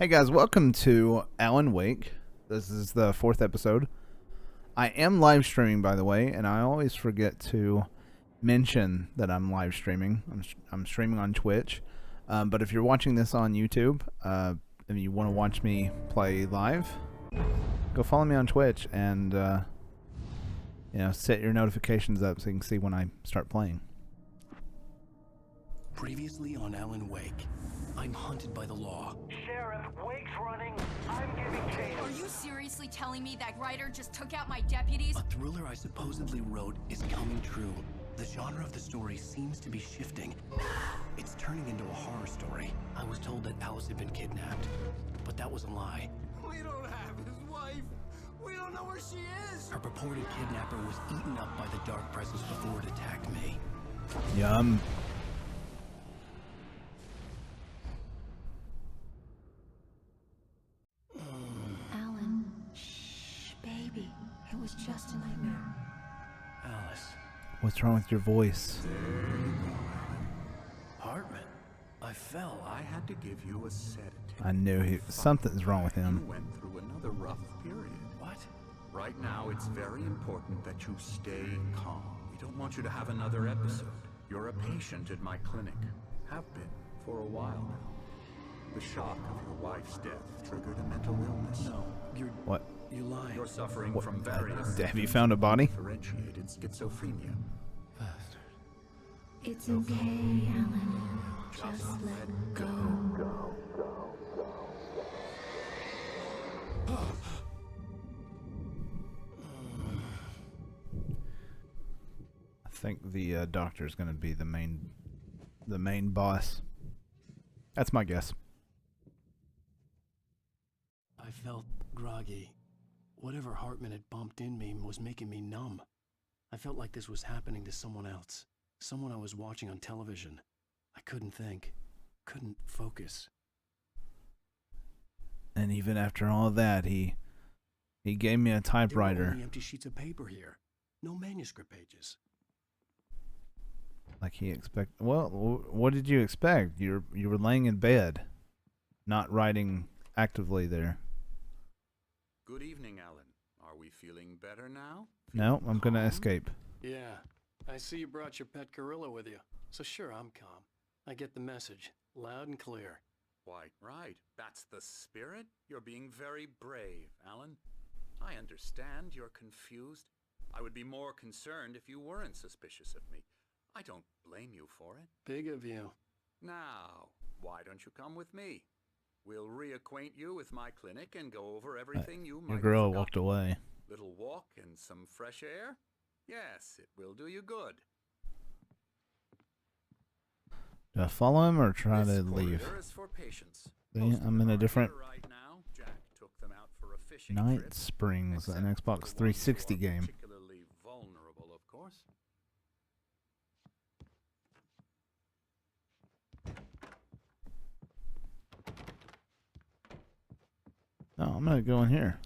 Hey guys, welcome to Alan Wake. This is the 4th episode. I am live streaming, by the way, and I always forget to mention that I'm live streaming. I'm streaming on Twitch. But if you're watching this on YouTube, and you want to watch me play live, go follow me on Twitch and set your notifications up so you can see when I start playing. Previously on Alan Wake, I'm hunted by the law. Sheriff, Wake's running. I'm giving chase. Are you seriously telling me that writer just took out my deputies? A thriller I supposedly wrote is coming true. The genre of the story seems to be shifting. It's turning into a horror story. I was told that Alice had been kidnapped, but that was a lie. We don't have his wife. We don't know where she is. Her purported kidnapper was eaten up by the dark presence before it attacked me. Yum. Alan, shh, baby. It was just a nightmare. Alice. What's wrong with your voice? Hartman. I fell. I had to give you a sedative. I knew something's wrong with him. You went through another rough period. What? Right now, it's very important that you stay calm. We don't want you to have another episode. You're a patient at my clinic. Have been for a while now. The shock of your wife's death triggered a mental illness. No, What? you lied. You're suffering from various Have you found a body? differentiated schizophrenia. Bastard. It's okay, Alan. Just let go. I think the doctor is going to be the main boss. That's my guess. I felt groggy. Whatever Hartman had bumped in me was making me numb. I felt like this was happening to someone else. Someone I was watching on television. I couldn't think. Couldn't focus. And even after all that, he gave me a There were typewriter. only empty sheets of paper here. No manuscript pages. Like he expect. Well, what did you expect? You were laying in bed, not writing actively there. Good evening, Alan. Are we feeling better now? No, I'm gonna calm? escape. Yeah, I see you brought your pet gorilla with you. So sure, I'm calm. I get the message, loud and clear. Why, right. That's the spirit. You're being very brave, Alan. I understand you're confused. I would be more concerned if you weren't suspicious of me. I don't blame you for it. Big of you. Now, why don't you come with me? We'll reacquaint you with my clinic and go over everything you might Your have girl forgotten. walked away. Little walk and some fresh air? Yes, it will do you good. Do I follow him or try This to leave? corridor is for patients. See, Most of I'm them in a are different here right now. Jack took them out for a fishing Night trip. Springs, an Except Xbox for the ones who 360 are game. Particularly vulnerable, of course. No, I'm gonna go in here.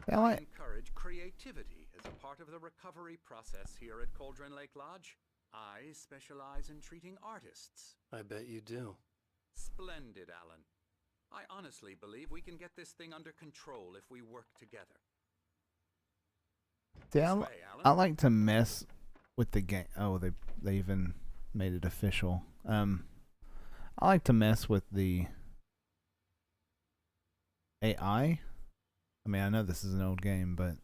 I I encourage creativity as a part of the recovery process here at Cauldron Lake Lodge. I specialize in treating artists. I bet you do. Splendid, Alan. I honestly believe we can get this thing under control if we work together. See, This I way, Alan. I like to mess with the game. Oh, they even made it official. I like to mess with the AI. I mean, I know this is an old game, but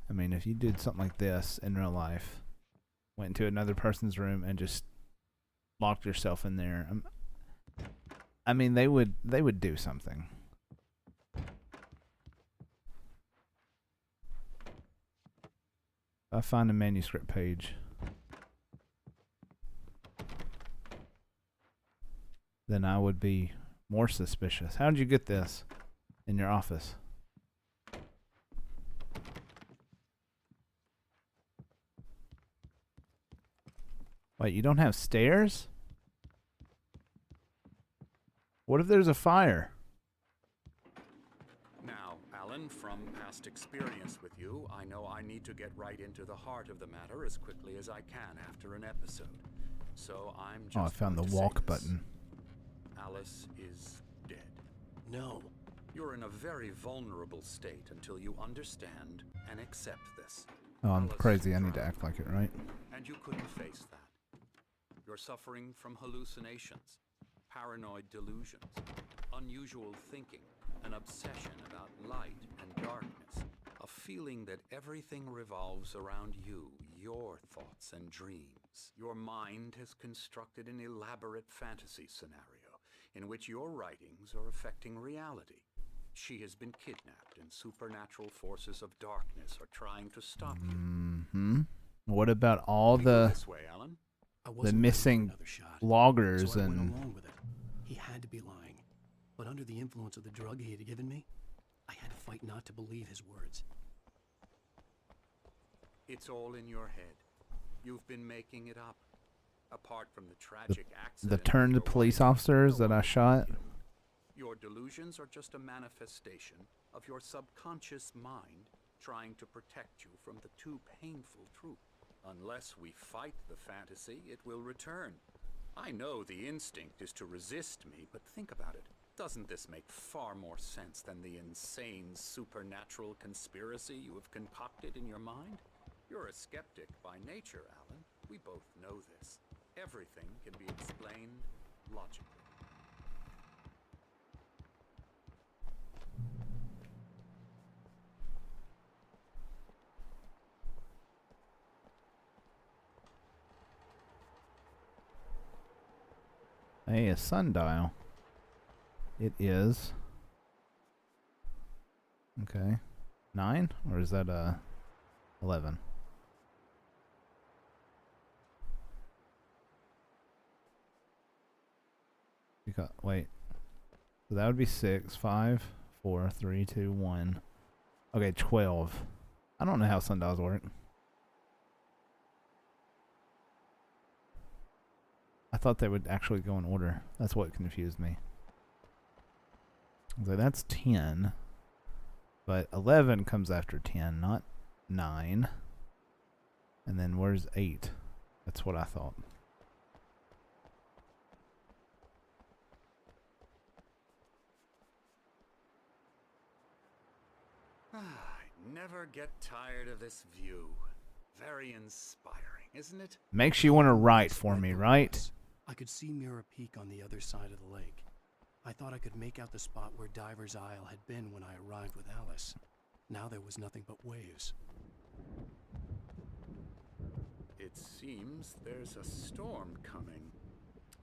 I mean, if you did something like this in real life, went into another person's room and just locked yourself in there, I mean, they would do something. I find a manuscript page, then I would be more suspicious. How did you get this in your office? Wait, you don't have stairs? What if there's a fire? Now, Alan, from past experience with you, I know I need to get right into the heart of the matter as quickly as I can after an episode. So I'm just Oh, I found the going to say walk this. button. Alice is dead. No. You're in a very vulnerable state until you understand and accept this. Oh, I'm Alice crazy. I need to drowned, act like it, right? and you couldn't face that. You're suffering from hallucinations, paranoid delusions, unusual thinking, an obsession about light and darkness, a feeling that everything revolves around you, your thoughts and dreams. Your mind has constructed an elaborate fantasy scenario in which your writings are affecting reality. She has been kidnapped, and supernatural forces of darkness are trying to stop you. Mm-hmm. What about all We go the this way, Alan. I the wasn't ready for missing another shot, loggers so I went and along with it. He had to be lying. But under the influence of the drug he had given me, I had to fight not to believe his words. It's all in your head. You've been making it up. Apart from the tragic the accident, turned your police wife, officers no that I one shot. killed. Your delusions are just a manifestation of your subconscious mind trying to protect you from the too painful truth. Unless we fight the fantasy, it will return. I know the instinct is to resist me, but think about it. Doesn't this make far more sense than the insane supernatural conspiracy you have concocted in your mind? You're a skeptic by nature, Alan. We both know this. Everything can be explained logically. Hey, a sundial. It is. Okay. 9? Or is that 11? Wait. So that would be 6, 5, 4, 3, 2, 1. Okay, 12. I don't know how sundials work. I thought they would actually go in order. That's what confused me. So that's 10. But 11 comes after 10, not 9. And then where's 8? That's what I thought. I never get tired of this view. Very inspiring, isn't it? Makes you want to write for Right me, below right? us, I could see Mirror Peak on the other side of the lake. I thought I could make out the spot where Diver's Isle had been when I arrived with Alice. Now there was nothing but waves. It seems there's a storm coming.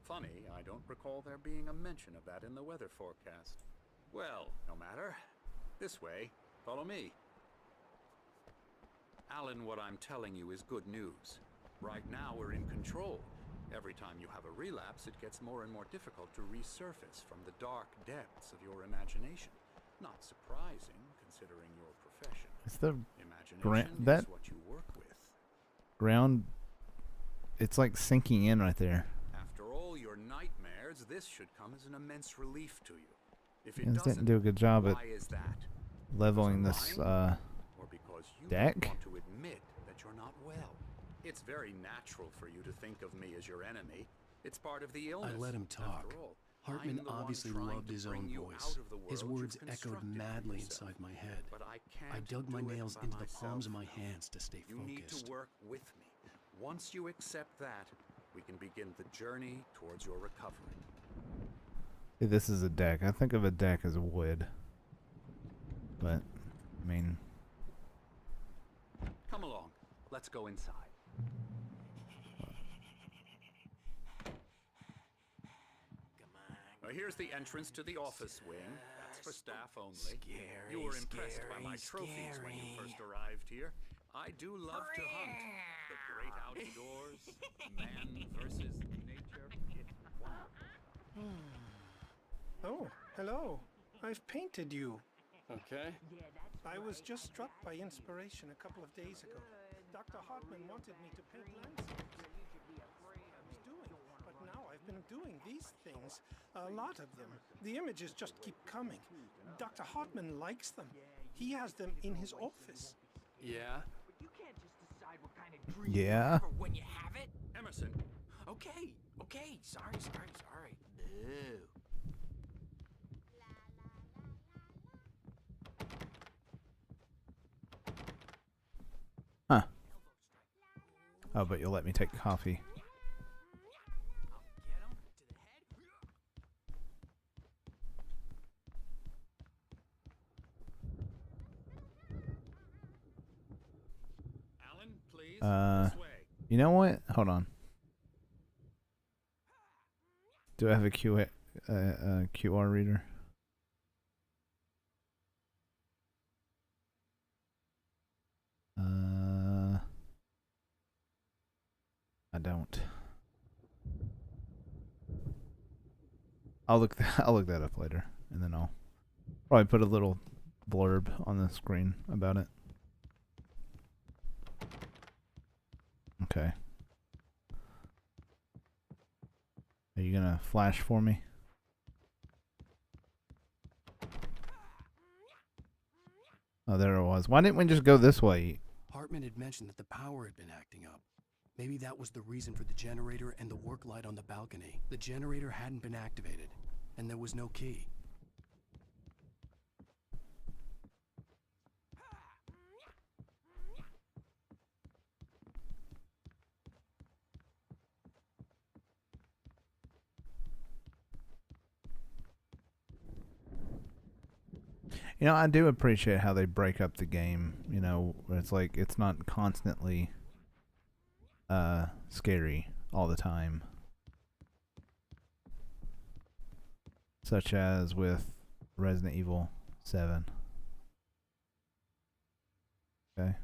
Funny, I don't recall there being a mention of that in the weather forecast. Well, no matter. This way. Follow me. Alan, what I'm telling you is good news. Right now we're in control. Every time you have a relapse, it gets more and more difficult to resurface from the dark depths of your imagination. Not surprising, considering your profession. It's the Imagination that is what you work with. ground. It's like sinking in right there. After all your nightmares, this should come as an immense relief to you. If it You guys doesn't, didn't do a good job at why is that? leveling Because this I'm lying? Or because you deck? don't want to admit that you're not well. It's very natural for you to think of me as your enemy. It's part of the illness. I let him talk. After all, Hartman I'm the one obviously trying loved to his bring own you voice. out of the His world words you've echoed constructed for madly yourself. inside my head. But I I can't dug my do it nails by into the myself palms of my now. hands to stay You need focused. to work with me. Once you accept that, we can begin the journey towards your recovery. This is a deck. I think of a deck as wood. But, I mean, Come along. Let's go inside. Here's the entrance to the office wing. That's for staff only. You were impressed by my trophies when you first arrived here. I do love to hunt. The great outdoors, man versus nature. It's wonderful. Oh, hello. I've painted you. Okay. I was just struck by inspiration a couple of days ago. Dr. Hartman wanted me to paint landscapes. I was doing, but now I've been doing these things. A lot of them. The images just keep coming. Dr. Hartman likes them. He has them in his office. Yeah? But you can't just decide what kind of dream Yeah. you have or when you have it. Emerson, Okay. Sorry. No. Huh. Oh, but you'll let me take coffee. Get him to the head. Alan, please. Uh, This way. You know what? Hold on. Do I have a QR reader? I don't. I'll look that up later, and then I'll probably put a little blurb on the screen about it. Okay. Are you gonna flash for me? Oh, there it was. Why didn't we just go this way? Hartman had mentioned that the power had been acting up. Maybe that was the reason for the generator and the work light on the balcony. The generator hadn't been activated, and there was no key. You know, I do appreciate how they break up the game, you know, where it's like it's not constantly scary all the time. Such as with Resident Evil 7. Okay.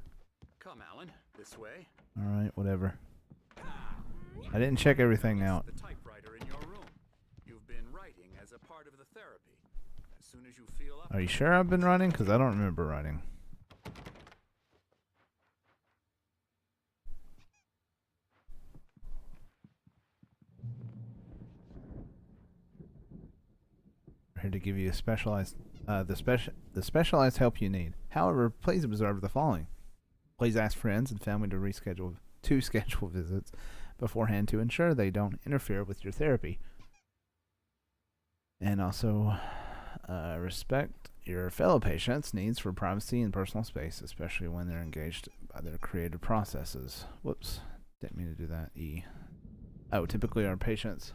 Come, Alan. This way. Alright, whatever. I didn't check everything out. The typewriter in your room. You've been writing as a part of the therapy. As soon as you feel up. Are you sure I've been writing? Because I don't remember writing. Here to give you a specialized, the specialized help you need. However, please observe the following. Please ask friends and family to schedule visits beforehand to ensure they don't interfere with your therapy. And also, respect your fellow patients' needs for privacy and personal space, especially when they're engaged by their creative processes. Whoops, didn't mean to do that. Oh, typically our patients.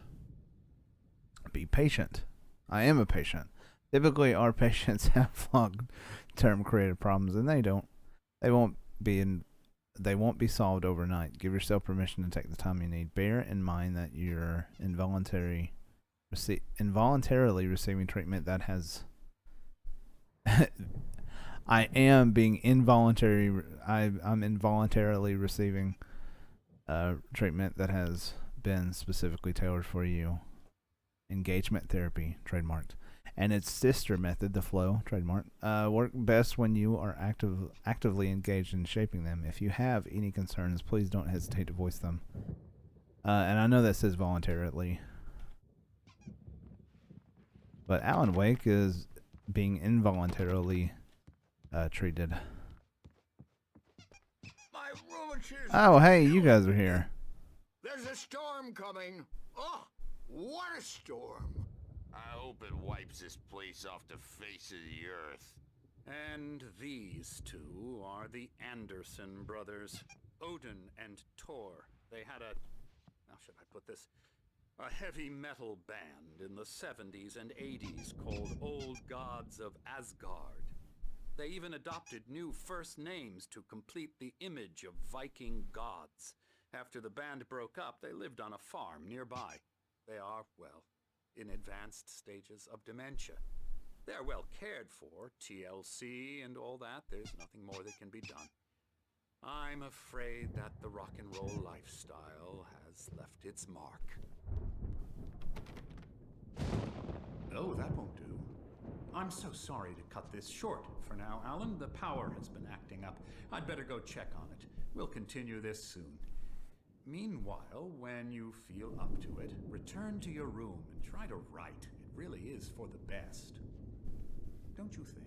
Be patient. I am a patient. Typically our patients have long-term creative problems, and they won't be solved overnight. Give yourself permission to take the time you need. Bear in mind that you're involuntarily receiving treatment that has I'm involuntarily receiving treatment that has been specifically tailored for you. Engagement therapy, trademarked, and its sister method, the flow, trademarked, work best when you are actively engaged in shaping them. If you have any concerns, please don't hesitate to voice them. And I know that says voluntarily, but Alan Wake is being involuntarily treated. My rheumatism. Oh, hey, you guys are here. There's a storm coming. Oh, what a storm. I hope it wipes this place off the face of the earth. And these two are the Anderson brothers, Odin and Tor. They had how should I put this? A heavy metal band in the 70s and 80s called Old Gods of Asgard. They even adopted new first names to complete the image of Viking gods. After the band broke up, they lived on a farm nearby. They are, well, in advanced stages of dementia. They're well cared for, TLC and all that. There's nothing more that can be done. I'm afraid that the rock and roll lifestyle has left its mark. Oh, that won't do. I'm so sorry to cut this short for now, Alan. The power has been acting up. I'd better go check on it. We'll continue this soon. Meanwhile, when you feel up to it, return to your room and try to write. It really is for the best. Don't you think?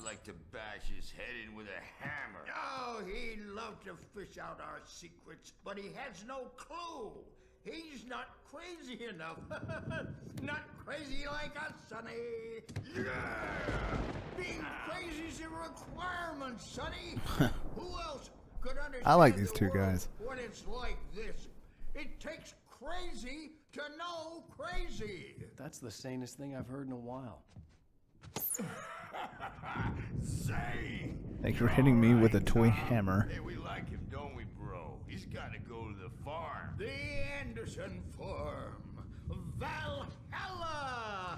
like to bash his head in with a hammer. Oh, he'd love to fish out our secrets, but he has no clue. He's not crazy enough. Not crazy like us, Sonny. Yeah! Being crazy's a requirement, Sonny. Who else could understand I like these the two world guys. when it's like this? It takes crazy to know crazy. That's the sanest thing I've heard in a while. Say! Thanks for hitting me with a toy hammer. Hey, we like him, don't we, bro? He's got to go to the farm. The Anderson Farm. Valhalla!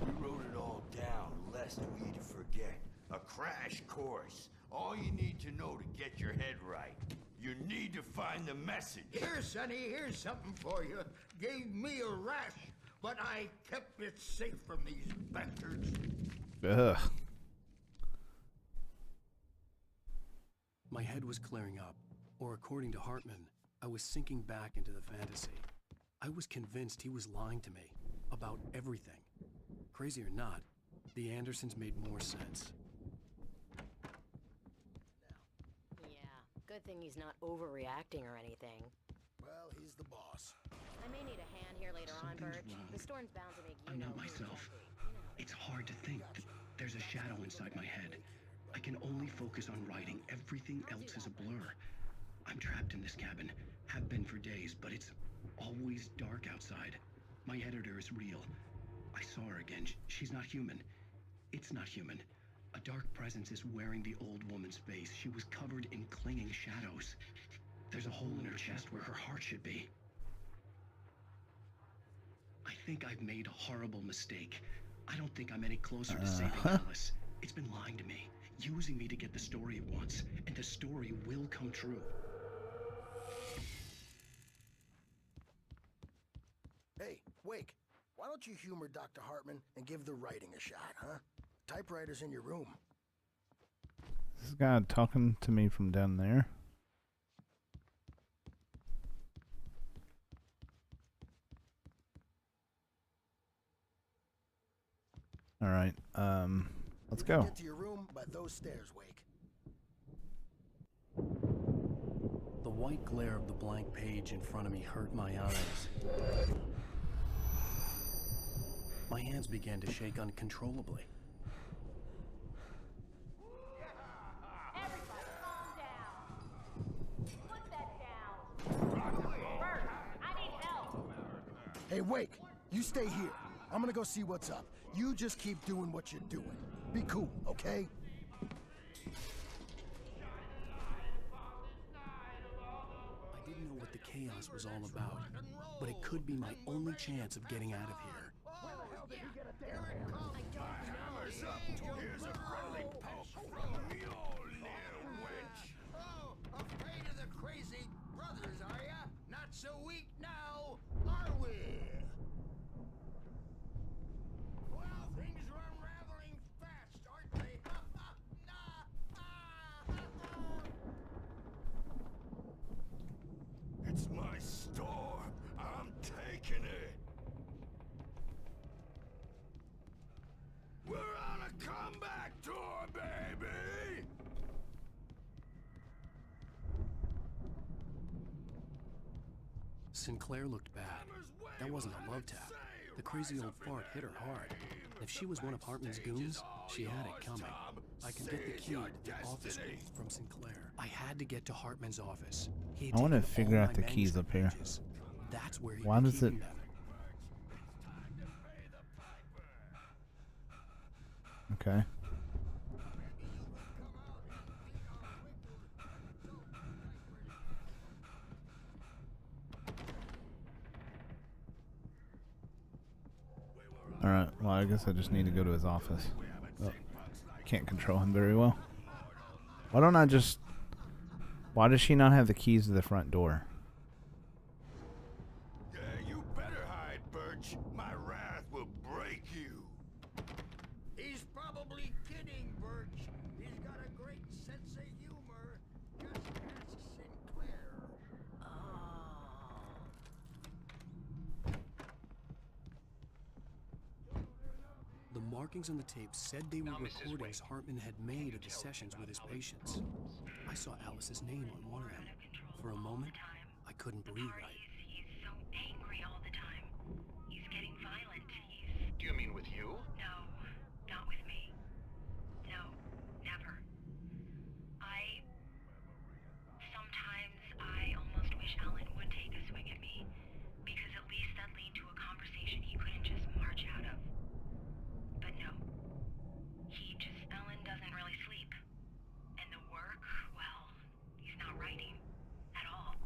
We wrote it all down, lest we forget. A crash course. All you need to know to get your head right. You need to find the message. Here, Sonny, here's something for you. Gave me a rash, but I kept it safe from these bastards. Ugh. My head was clearing up, or according to Hartman, I was sinking back into the fantasy. I was convinced he was lying to me about everything. Crazy or not, the Andersons made more sense. Yeah, good thing he's not overreacting or anything. Well, he's the boss. I may need a hand here later on, Birch. The storm's bound to make you I'm know not who myself. it's gonna be. You know. It's hard to think. There's a shadow inside my head. I can only focus on writing. Everything else is a blur. I'm trapped in this cabin. Have been for days, but it's always dark outside. My editor is real. I saw her again. She's not human. It's not human. A dark presence is wearing the old woman's face. She was covered in clinging shadows. There's a hole in her chest where her heart should be. I think I've made a horrible mistake. I don't think I'm any closer to saving Alice. It's been lying to me, using me to get the story it wants, and the story will come true. Hey, Wake, why don't you humor Dr. Hartman and give the writing a shot, huh? Typewriter's in your room. This guy talking to me from down there. All right, let's go. Get to your room by those stairs, Wake. The white glare of the blank page in front of me hurt my eyes. My hands began to shake uncontrollably. Everybody calm down. Put that down. Bert, I need help. Hey, Wake, you stay here. I'm gonna go see what's up. You just keep doing what you're doing. Be cool, okay? I didn't know what the chaos was all about, but it could be my only chance of getting out of here. Hammer's up. Here's a friendly poke from me, old little wench. Oh, afraid of the crazy brothers, are ya? Not so weak now, are we? Well, things are unraveling fast, aren't they? It's my store. I'm taking it. We're on a comeback tour, baby! Sinclair looked bad. That wasn't a love tap. The crazy old fart hit her hard. If she was one of Hartman's goons, she had it coming. I could get the key to the office room from Sinclair. I had to get to Hartman's office. He had I want to taken figure all out my the keys up here. pages. That's where he Why was does it? keeping them. Okay. Alright, well, I guess I just need to go to his office. Oh, can't control him very well. Why don't I just... Why does she not have the keys to the front door? Yeah, you better hide, Birch. My wrath will break you. He's probably kidding, Birch. He's got a great sense of humor. Just ask Sinclair. Oh. The markings on the tape said they were recordings Hartman had made of the sessions with his patients. I saw Alice's name on one of them. For a moment, I couldn't breathe right. He's so angry all the time. He's getting violent. Do you mean with you? No, not with me. No, never. Sometimes I almost wish Alan would take a swing at me, because at least that'd lead to a conversation he couldn't just march out of. But no. Alan doesn't really sleep. And the work, well, he's not writing at all.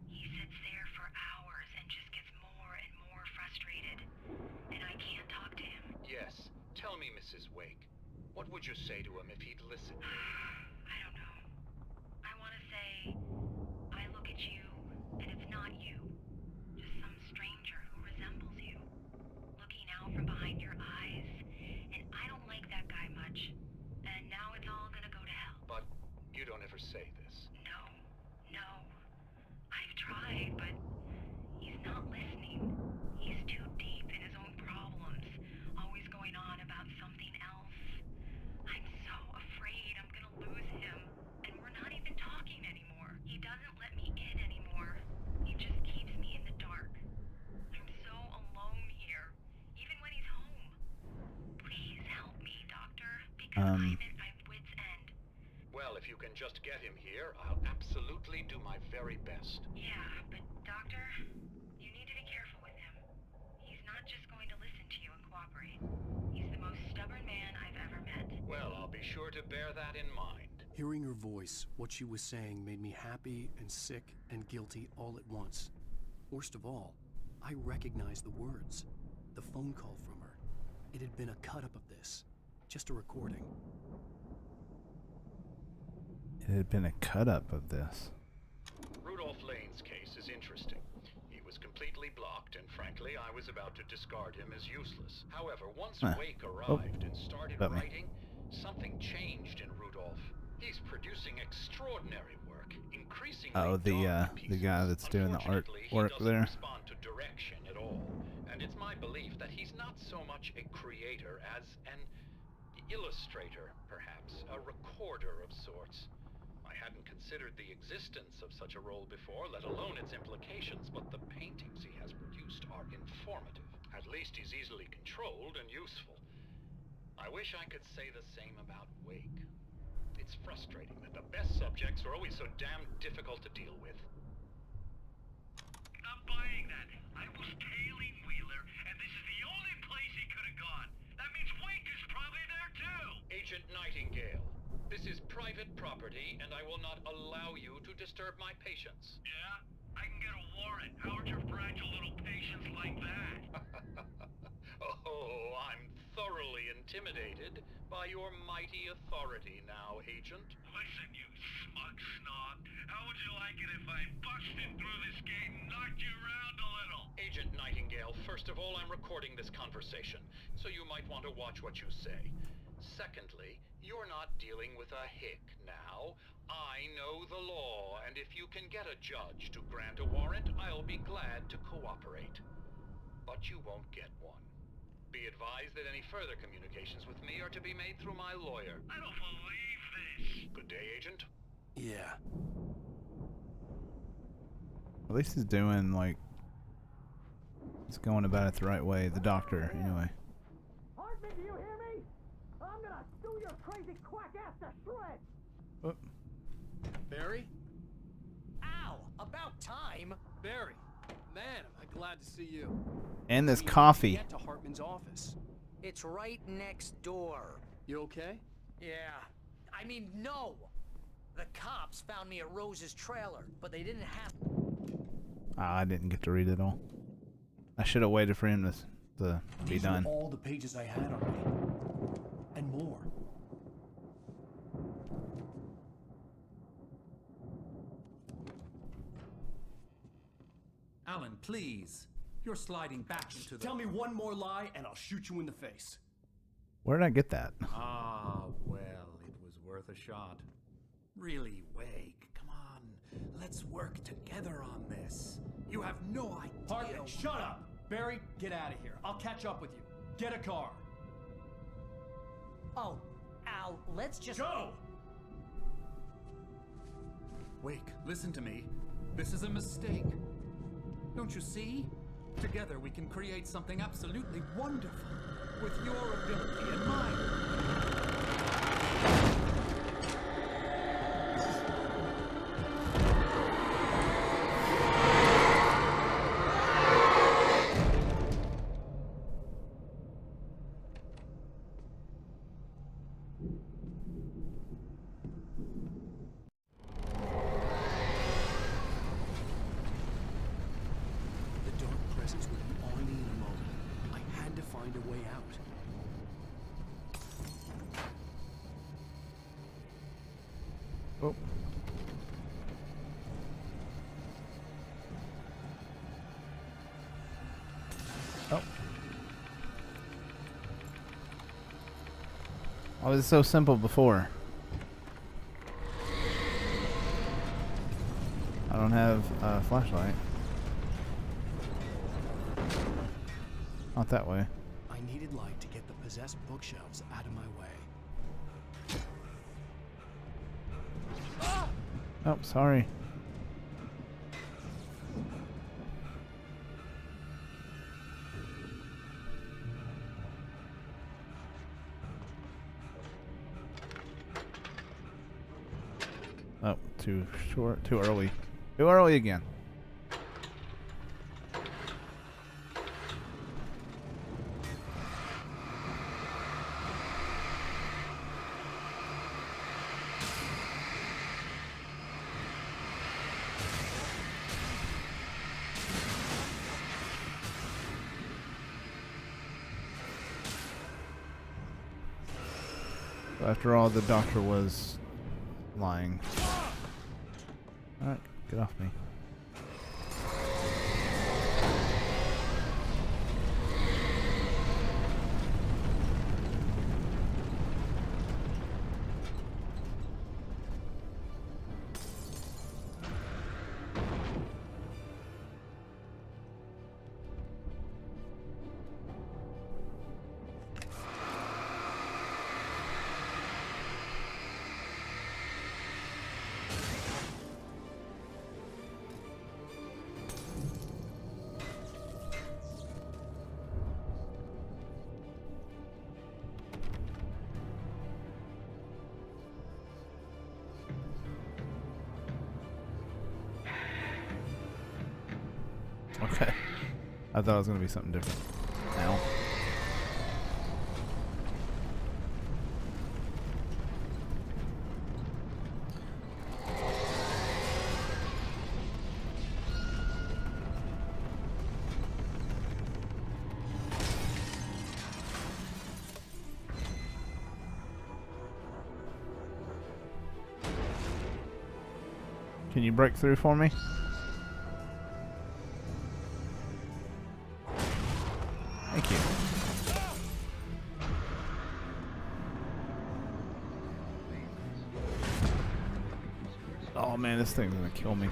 He sits there for hours and just gets more and more frustrated. And I can't talk to him. Yes. Tell me, Mrs. Wake. What would you say to him if he'd listen? I don't know. I want to say, I look at you, and it's not you. Just some stranger who resembles you. Looking out from behind your eyes. And I don't like that guy much. And now it's all gonna go to hell. But you don't ever say this. No. I've tried, but he's not listening. He's too deep in his own problems, always going on about something else. I'm so afraid I'm gonna lose him, and we're not even talking anymore. He doesn't let me in anymore. He just keeps me in the dark. I'm so alone here, even when he's home. Please help me, Doctor, because I'm at my wit's end. Well, if you can just get him here, I'll absolutely do my very best. Yeah, but Doctor, you need to be careful with him. He's not just going to listen to you and cooperate. He's the most stubborn man I've ever met. Well, I'll be sure to bear that in mind. Hearing her voice, what she was saying made me happy and sick and guilty all at once. Worst of all, I recognized the words. The phone call from her. It had been a cut-up of this. Just a recording. It had been a cut-up of this. Rudolph Lane's case is interesting. He was completely blocked, and frankly, I was about to discard him as useless. However, once Wake arrived and started writing, something changed in Rudolph. He's producing extraordinary work, increasingly the guy that's doing the artwork he doesn't there. respond to direction at all, and it's my belief that he's not so much a creator as an illustrator, perhaps, a recorder of sorts. I hadn't considered the existence of such a role before, let alone its implications, but the paintings he has produced are informative. At least he's easily controlled and useful. I wish I could say the same about Wake. It's frustrating that the best subjects are always so damn difficult to deal with. I'm buying that. I was tailing Wheeler, and this is the only place he could have gone. That means Wake is probably there too! Agent Nightingale, this is private property, and I will not allow you to disturb my patients. Yeah? I can get a warrant. How'd your fragile little patients like that? Oh, I'm thoroughly intimidated by your mighty authority now, Agent. Listen, you smug snob. How would you like it if I busted through this gate and knocked you around a little? Agent Nightingale, first of all, I'm recording this conversation, so you might want to watch what you say. Secondly, you're not dealing with a hick now. I know the law, and if you can get a judge to grant a warrant, I'll be glad to cooperate. But you won't get one. Be advised that any further communications with me are to be made through my lawyer. I don't believe this. Good day, Agent. Yeah. At least he's doing, like, he's going about it the right way. The doctor, anyway. Hartman, do you hear me? I'm gonna stew your crazy quack ass to shreds! Oh. Barry? Ow! About time! Barry! Man, am I glad to see you. And this We need to coffee. Get to Hartman's office. It's right next door. You okay? Yeah. I mean, no! The cops found me at Rose's trailer, but they didn't have... I didn't get to read it all. I should have waited for him to be These done. were all the pages I had on me. And more. Alan, please. You're sliding back into the... Tell me one more lie and I'll shoot you in the face. Where did I get that? Ah, well, it was worth a shot. Really, Wake, come on. Let's work together on this. You have no idea... Hartman, shut up! Barry, get out of here. I'll catch up with you. Get a car. Oh, Al, let's just... Joe! Wake, listen to me. This is a mistake. Don't you see? Together we can create something absolutely wonderful. With your ability and mine. The dark presence would be on me in a moment. I had to find a way out. Oh. Oh. Oh, it was so simple before. I don't have a flashlight. Not that way. I needed light to get the possessed bookshelves out of my way. Oh, sorry. Oh, too short, too early. Too early again. After all, the doctor was lying. Alright, get off me. Okay. I thought it was going to be something different. Now. Can you break through for me? Thank you. Oh man, this thing's gonna kill me.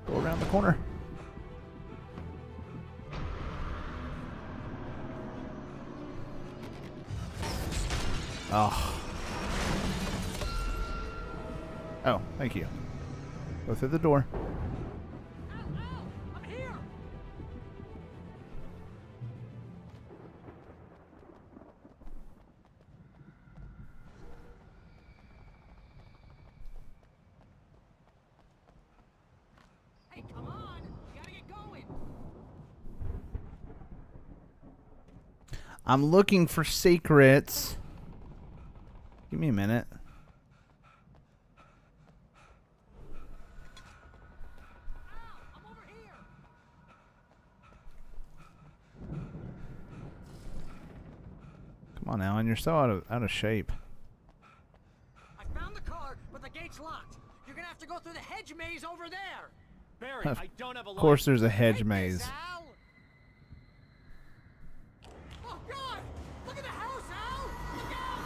Go around the corner. Oh. Oh, thank you. Go through the door. I'm here! Hey, come on! You gotta get going! I'm looking for secrets. Give me a minute. Come on, Alan, you're so out of shape. I found the car, but the gate's locked. You're gonna have to go through the hedge maze over there. Barry, I don't have a Of course, there's a hedge Take maze. this, Al. Oh God! Look at the house, Al! Look out!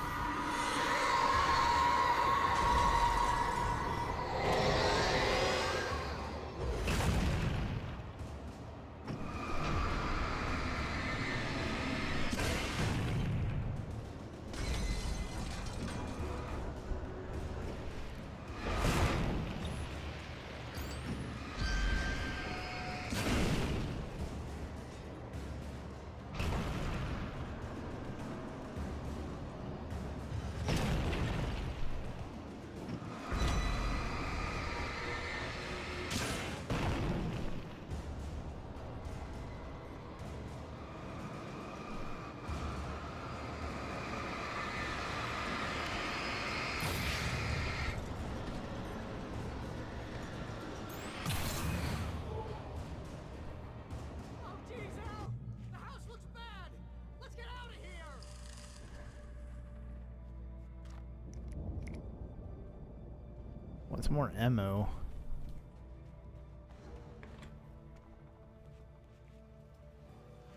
What's more ammo?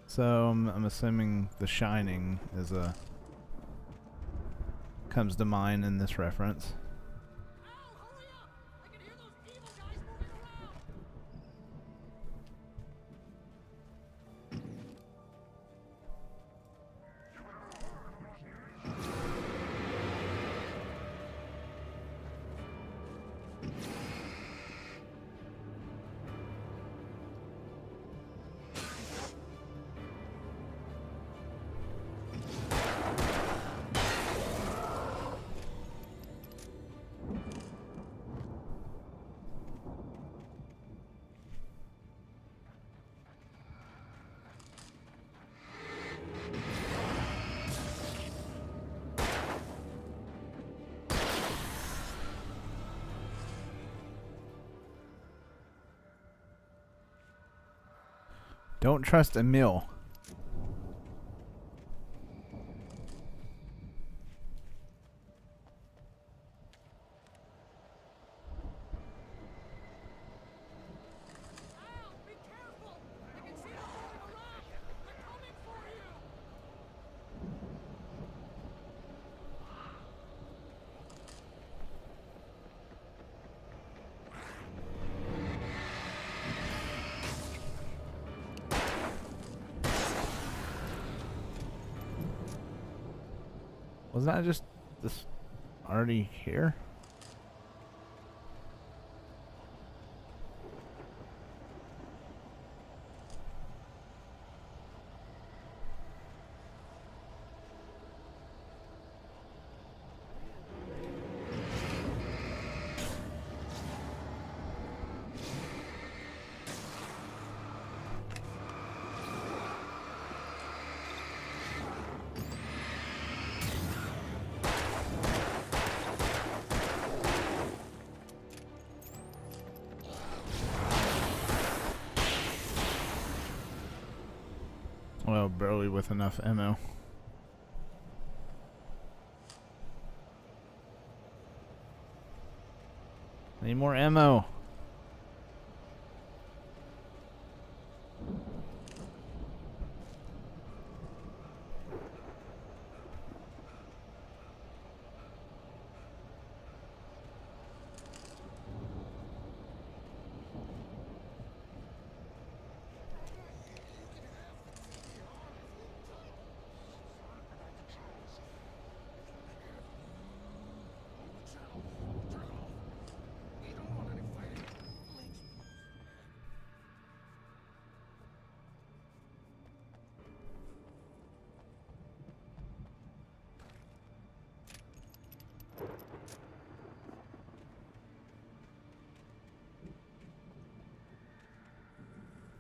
So I'm assuming The Shining is comes to mind in this reference. Don't trust Emil. Was that just this already here? Well, barely with enough ammo. Need more ammo.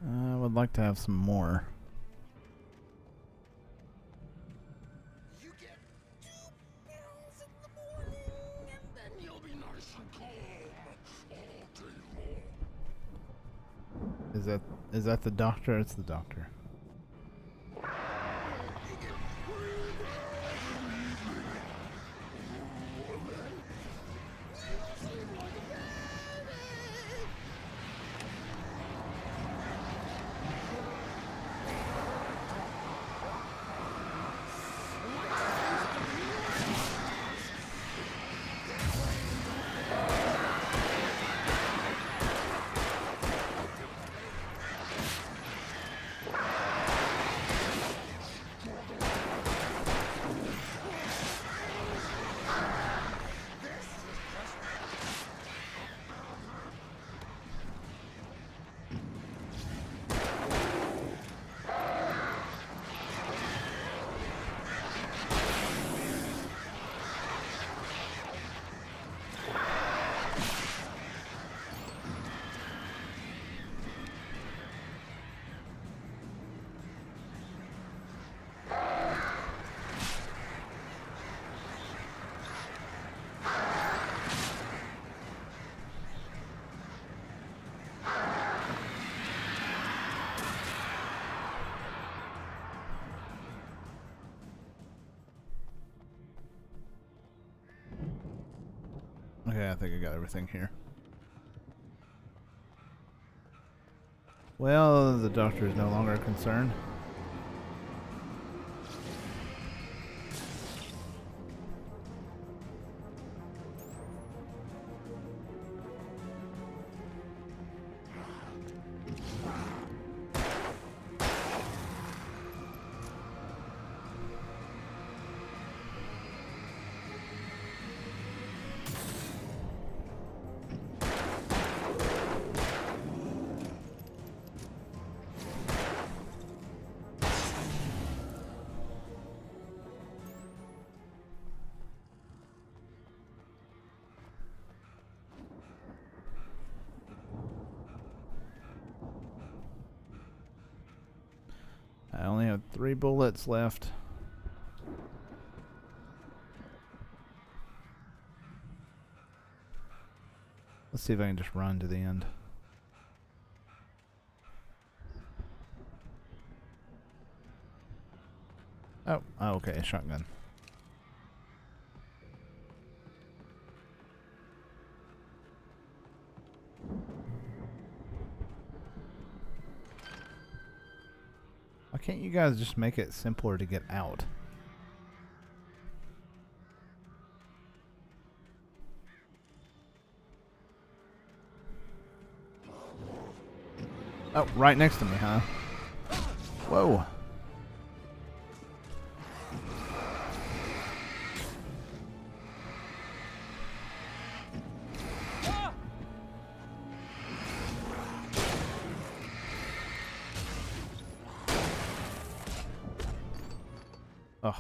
I would like to have some more. You get 2 pills in the morning, and then you'll be nice and calm all day long. Is that the doctor? It's the doctor. Okay, I think I got everything here. Well, the doctor is no longer a concern. I only have 3 bullets left. Let's see if I can just run to the end. Oh, okay, shotgun. Why can't you guys just make it simpler to get out? Oh, right next to me, huh? Whoa. Ugh.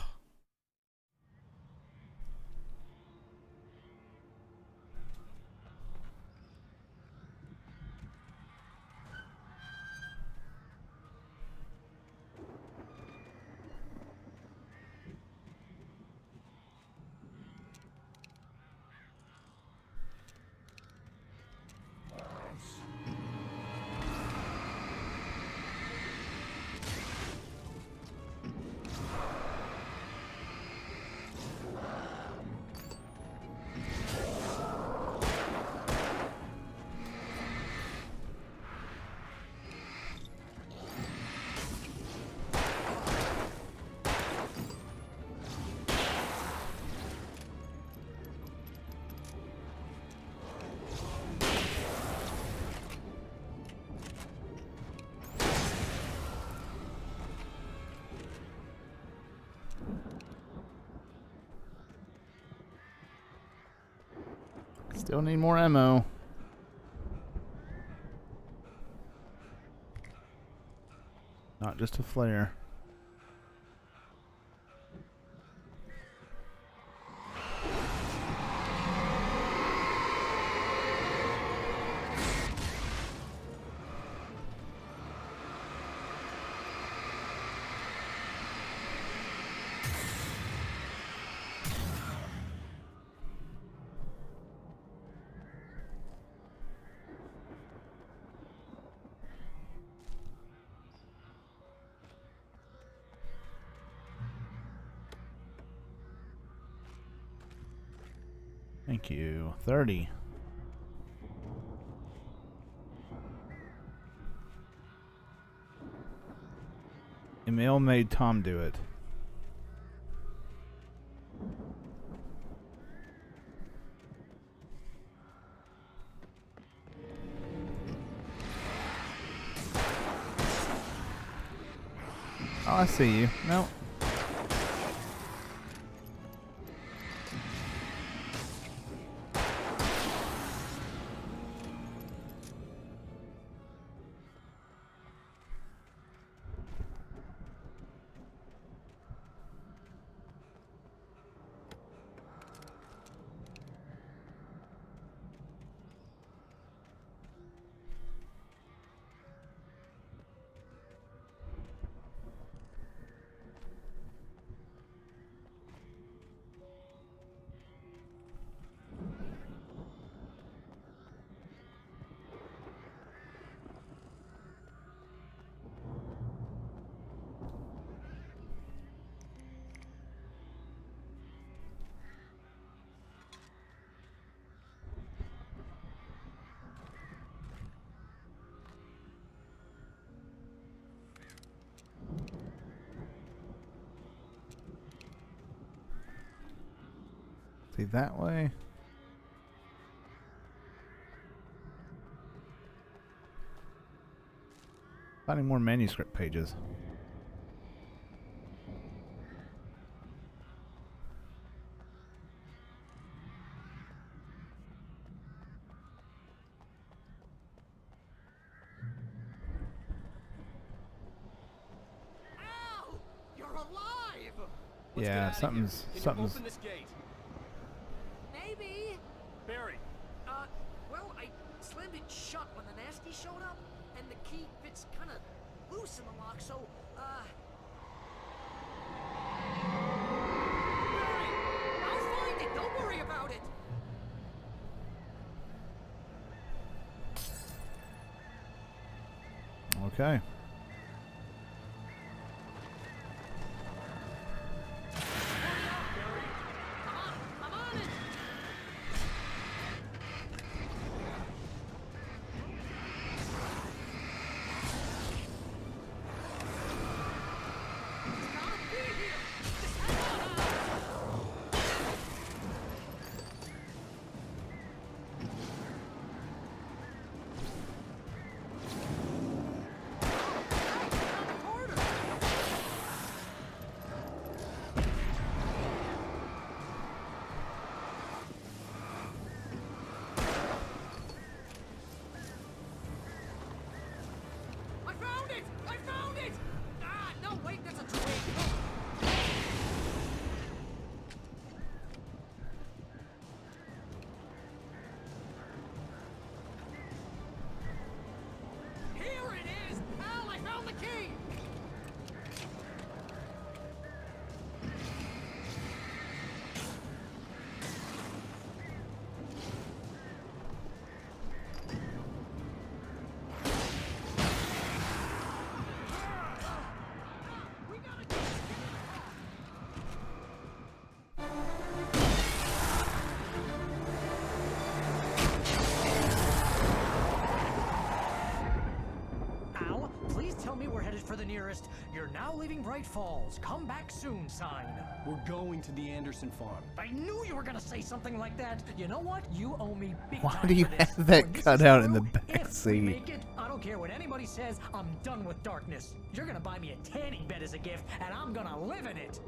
Still need more ammo. Not just a flare. Thank you. 30. Emil made Tom do it. Oh, I see you. No. See that way. Finding more manuscript pages. Al! You're alive! Yeah, something's. Open this gate. Maybe. Barry. Well, I slammed it shut when the nasty showed up, and the key fits kind of loose in the lock, so, Barry! I'll find it! Don't worry about it! Okay. I'm on it! I found it! Ah, no, wait, that's a twig! Here it is! Al, I found the key! Al, please tell me we're headed for the nearest "You're now leaving Bright Falls. Come back soon" sign. We're going to the Anderson farm. I knew you were gonna say something like that. You know what? You owe me big Why time do you for this. have that When this cut is out in the through, back if we seat? make it, I don't care what anybody says. I'm done with darkness. You're gonna buy me a tanning bed as a gift, and I'm gonna live in it.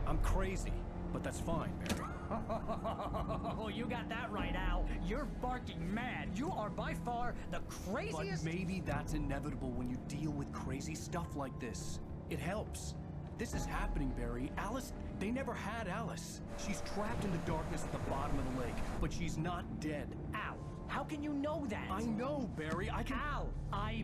I'm crazy, but that's fine, Barry. Oh, you got that right, Al. You're barking mad. You are by far the But craziest. maybe that's inevitable when you deal with crazy stuff like this. It helps. This is happening, Barry. Alice, they never had Alice. She's trapped in the darkness at the bottom of the lake, but she's not dead. Al, how can you know that? I know, Barry. I can... Al,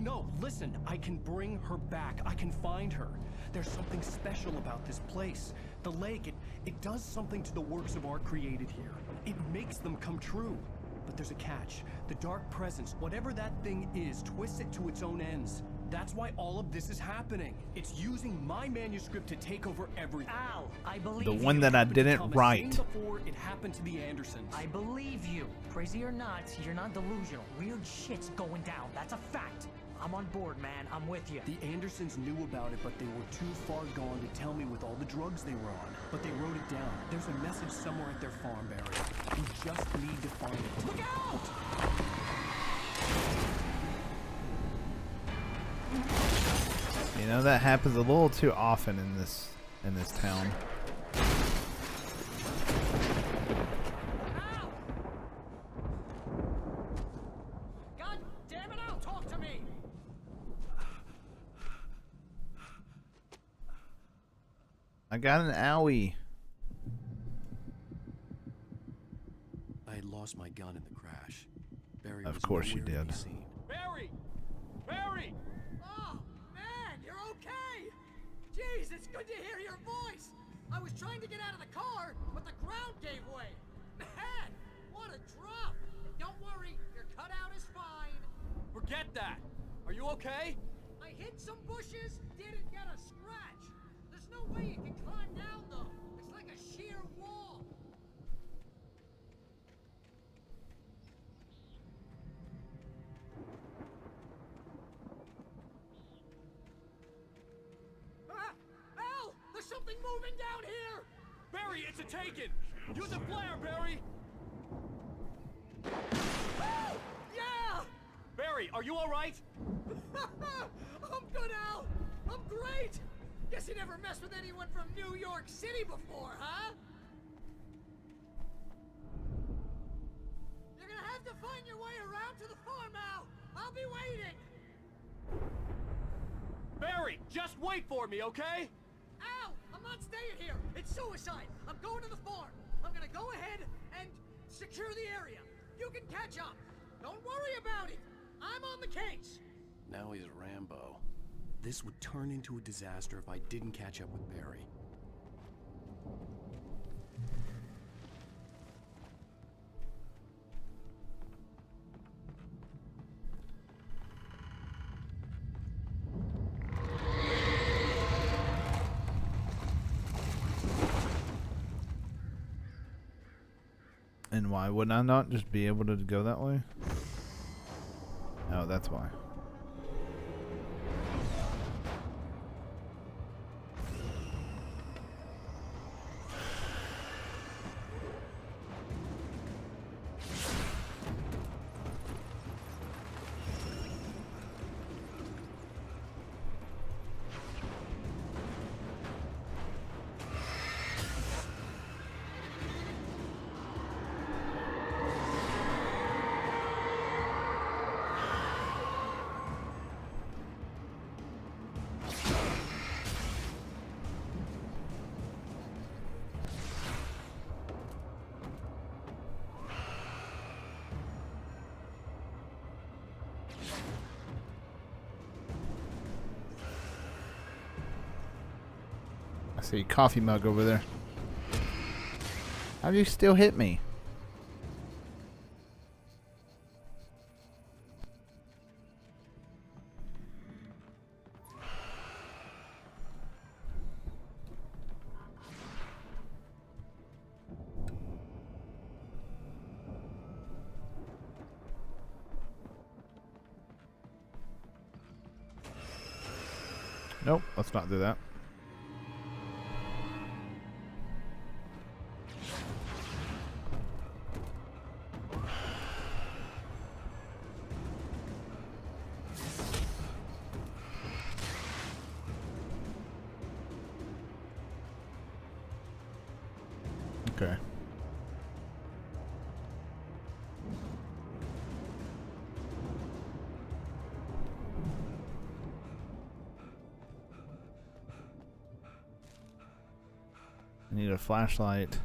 No, listen. I can bring her back. I can find her. There's something special about this place. The lake, it does something to the works of art created here. It makes them come true. But there's a catch. The dark presence, whatever that thing is, twists it to its own ends. That's why all of this is happening. It's using my manuscript to take over everything. Al, I believe The you. one that I didn't Thomas, write. same before it happened to the Andersons. I believe you. Crazy or not, you're not delusional. Weird shit's going down. That's a fact. I'm on board, man. I'm with you. The Andersons knew about it, but they were too far gone to tell me with all the drugs they were on. But they wrote it down. There's a message somewhere at their farm, Barry. We just need to find it. Look out! You know, that happens a little too often in this town. God damn it, Al, talk to me! I got an owie. I had lost my gun in the crash. Barry Of was course you nowhere to be did. seen. Barry! Barry! Oh, man, you're okay! Jeez, it's good to hear your voice! I was trying to get out of the car, but the ground gave way. Man, what a drop! Don't worry, your cutout is fine. Forget that! Are you okay? I I hit some bushes, didn't get a scratch. There's no way you can climb down, though. It's like a sheer wall. Ah! Al! There's something moving down here! Barry, it's a taken! Use a flare, Barry! Oh! Yeah! Barry, are you alright? I'm good, Al! I'm great! Guess you never messed with anyone from New York City before, huh? You're gonna have to find your way around to the farm, Al! I'll be waiting! Barry, just wait for me, okay? Al! I'm not staying here! It's suicide! I'm going to the farm! I'm gonna go ahead and secure the area. You can catch up. Don't worry about it. I'm on the case. Now he's Rambo. This would turn into a disaster if I didn't catch up with Barry. And why would I not just be able to go that way? Oh, that's why. I see a coffee mug over there. How do you still hit me? Nope, let's not do that. Okay. I need a flashlight.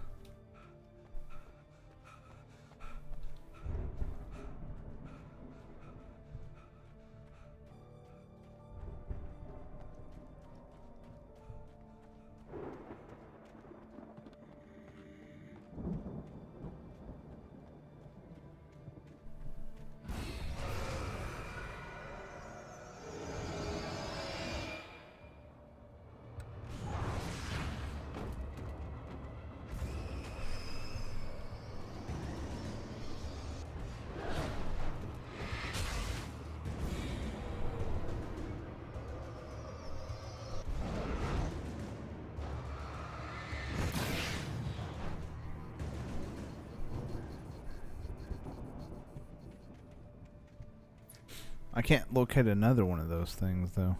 I can't locate another one of those things, though.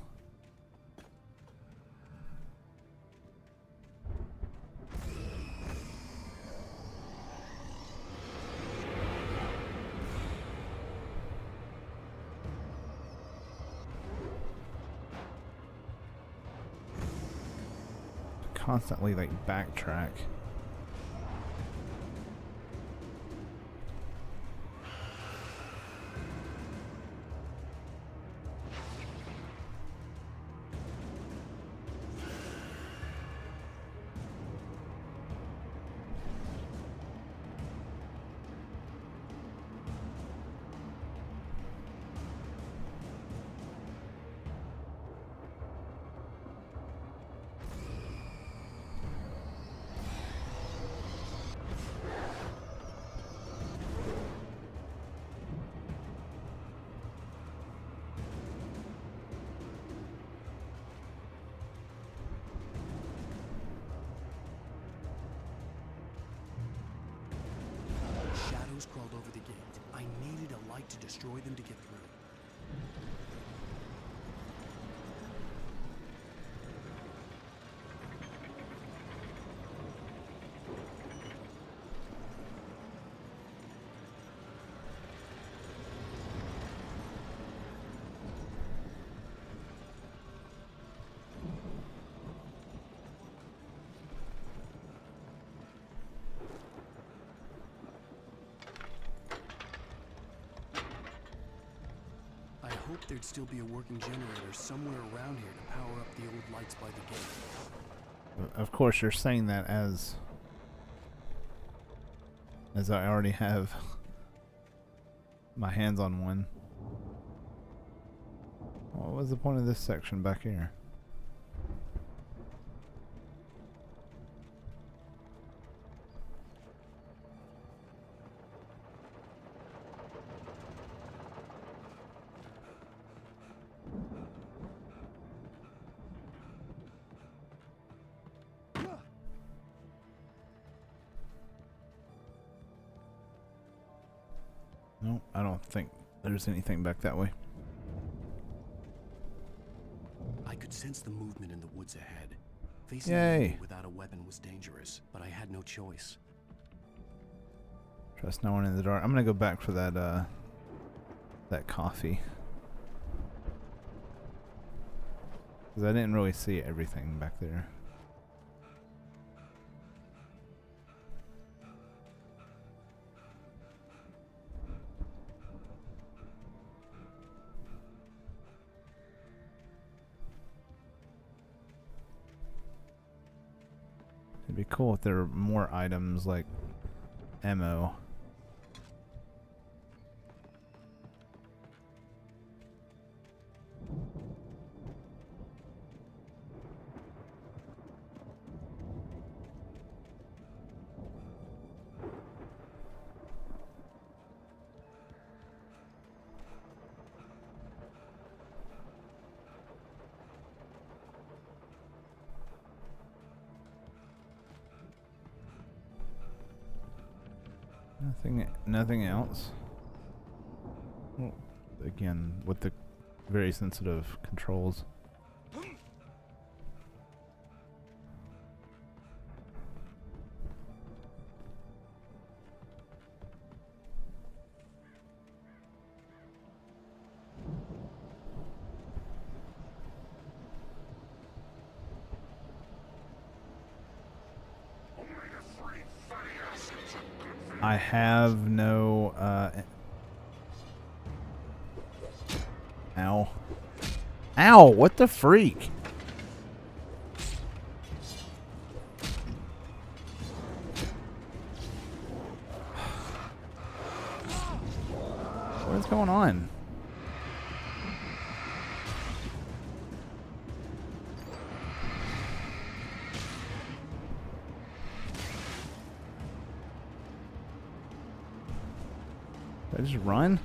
Constantly, like, backtrack. need to destroy them to get through. I hoped there'd still be a working generator somewhere around here to power up the old lights by the gate. Of course, you're saying that as I already have my hands on one. What was the point of this section back here? No, I don't think there's anything back that way. I could sense the movement in the woods ahead. Facing Yay. the enemy without a weapon was dangerous, but I had no choice. Trust no one in the dark. I'm gonna go back for that that coffee. Because I didn't really see everything back there. It'd be cool if there were more items like ammo. Nothing else. Well, again, with the very sensitive controls. I have no, ow. Ow, what the freak? What is going on? Did I just run?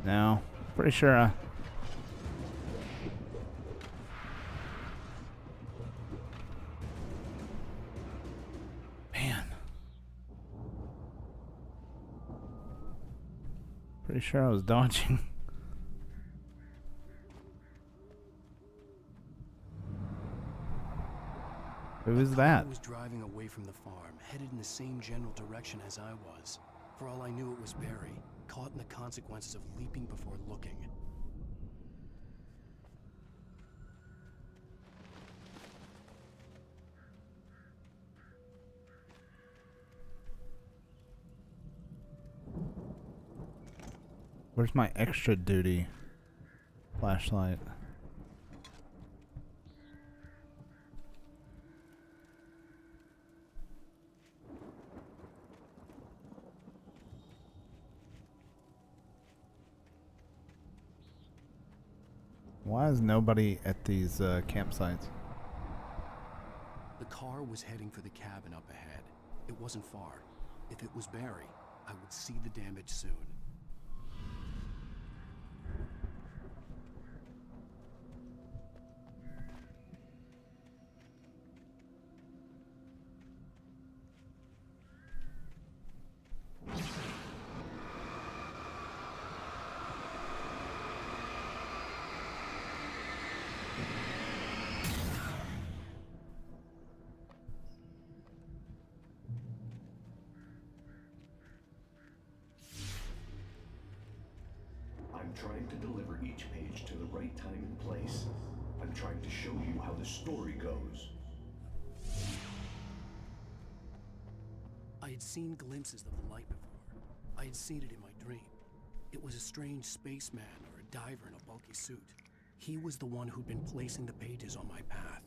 No. Pretty sure Man. Pretty sure I was dodging. Who is that? I was driving away from the farm, headed in the same general direction as I was. For all I knew, it was Barry, caught in the consequences of leaping before looking. Where's my extra duty flashlight? Why is nobody at these campsites? The car was heading for the cabin up ahead. It wasn't far. If it was Barry, I would see the damage soon. trying to deliver each page to the right time and place. I'm trying to show you how the story goes. I had seen glimpses of the light before. I had seen it in my dream. It was a strange spaceman or a diver in a bulky suit. He was the one who'd been placing the pages on my path.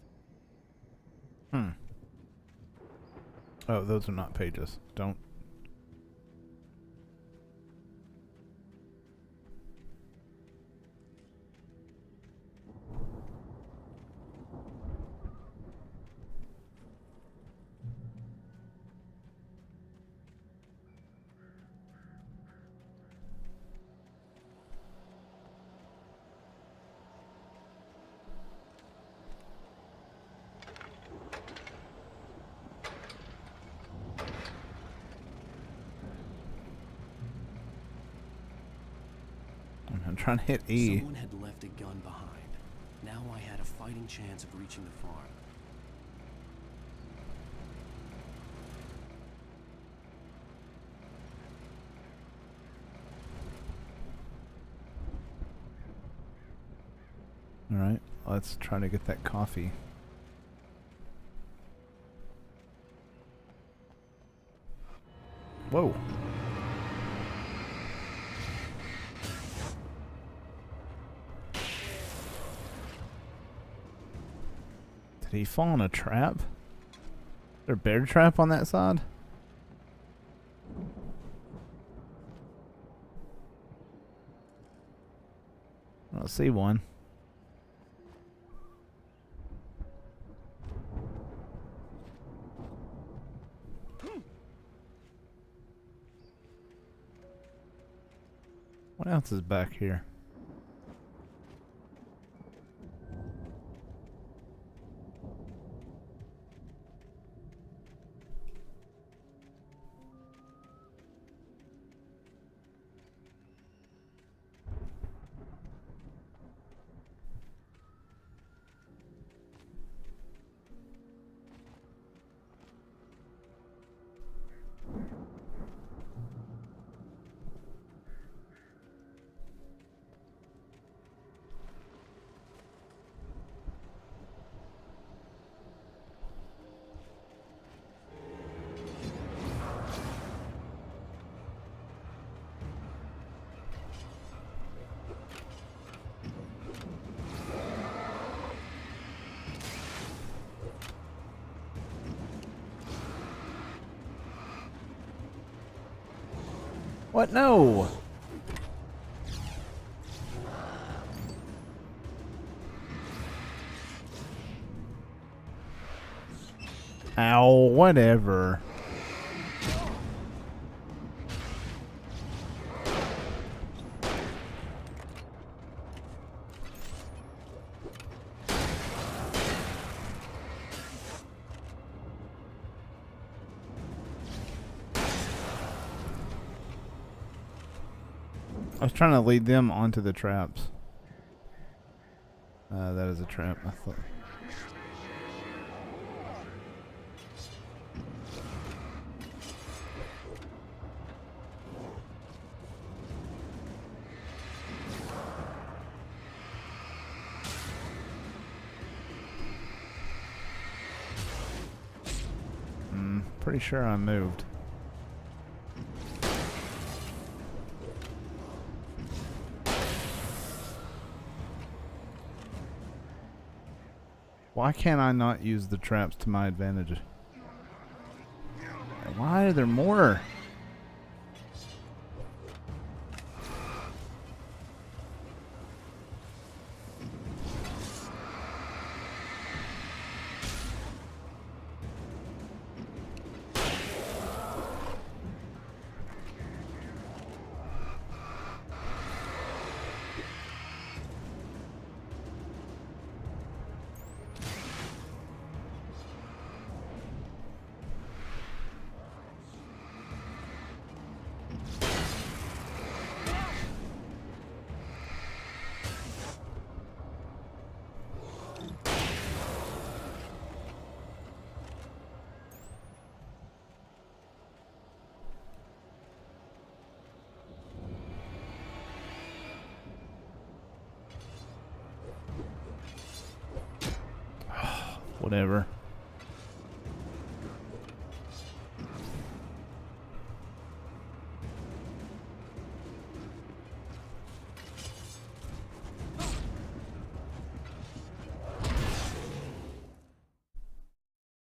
Oh, those are not pages. Don't. I'm trying to hit E. Someone had left a gun behind. Now I had a fighting chance of reaching the farm. Alright, let's try to get that coffee. Whoa. Did he fall in a trap? Is there a bear trap on that side? I don't see one. What else is back here? What? No! Ow, whatever. I was trying to lead them onto the traps. That is a trap, I thought. Pretty sure I moved. Why can't I not use the traps to my advantage? Why are there more? Whatever.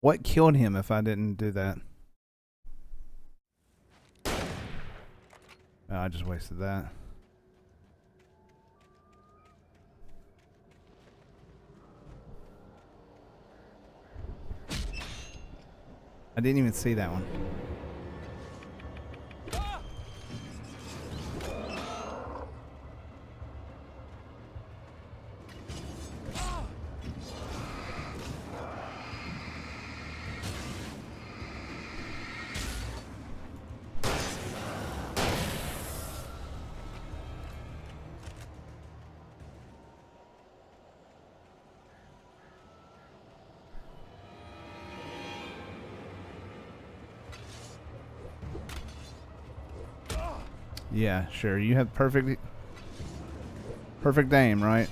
What killed him if I didn't do that? Oh, I just wasted that. I didn't even see that one. Yeah, sure. You have perfect aim, right?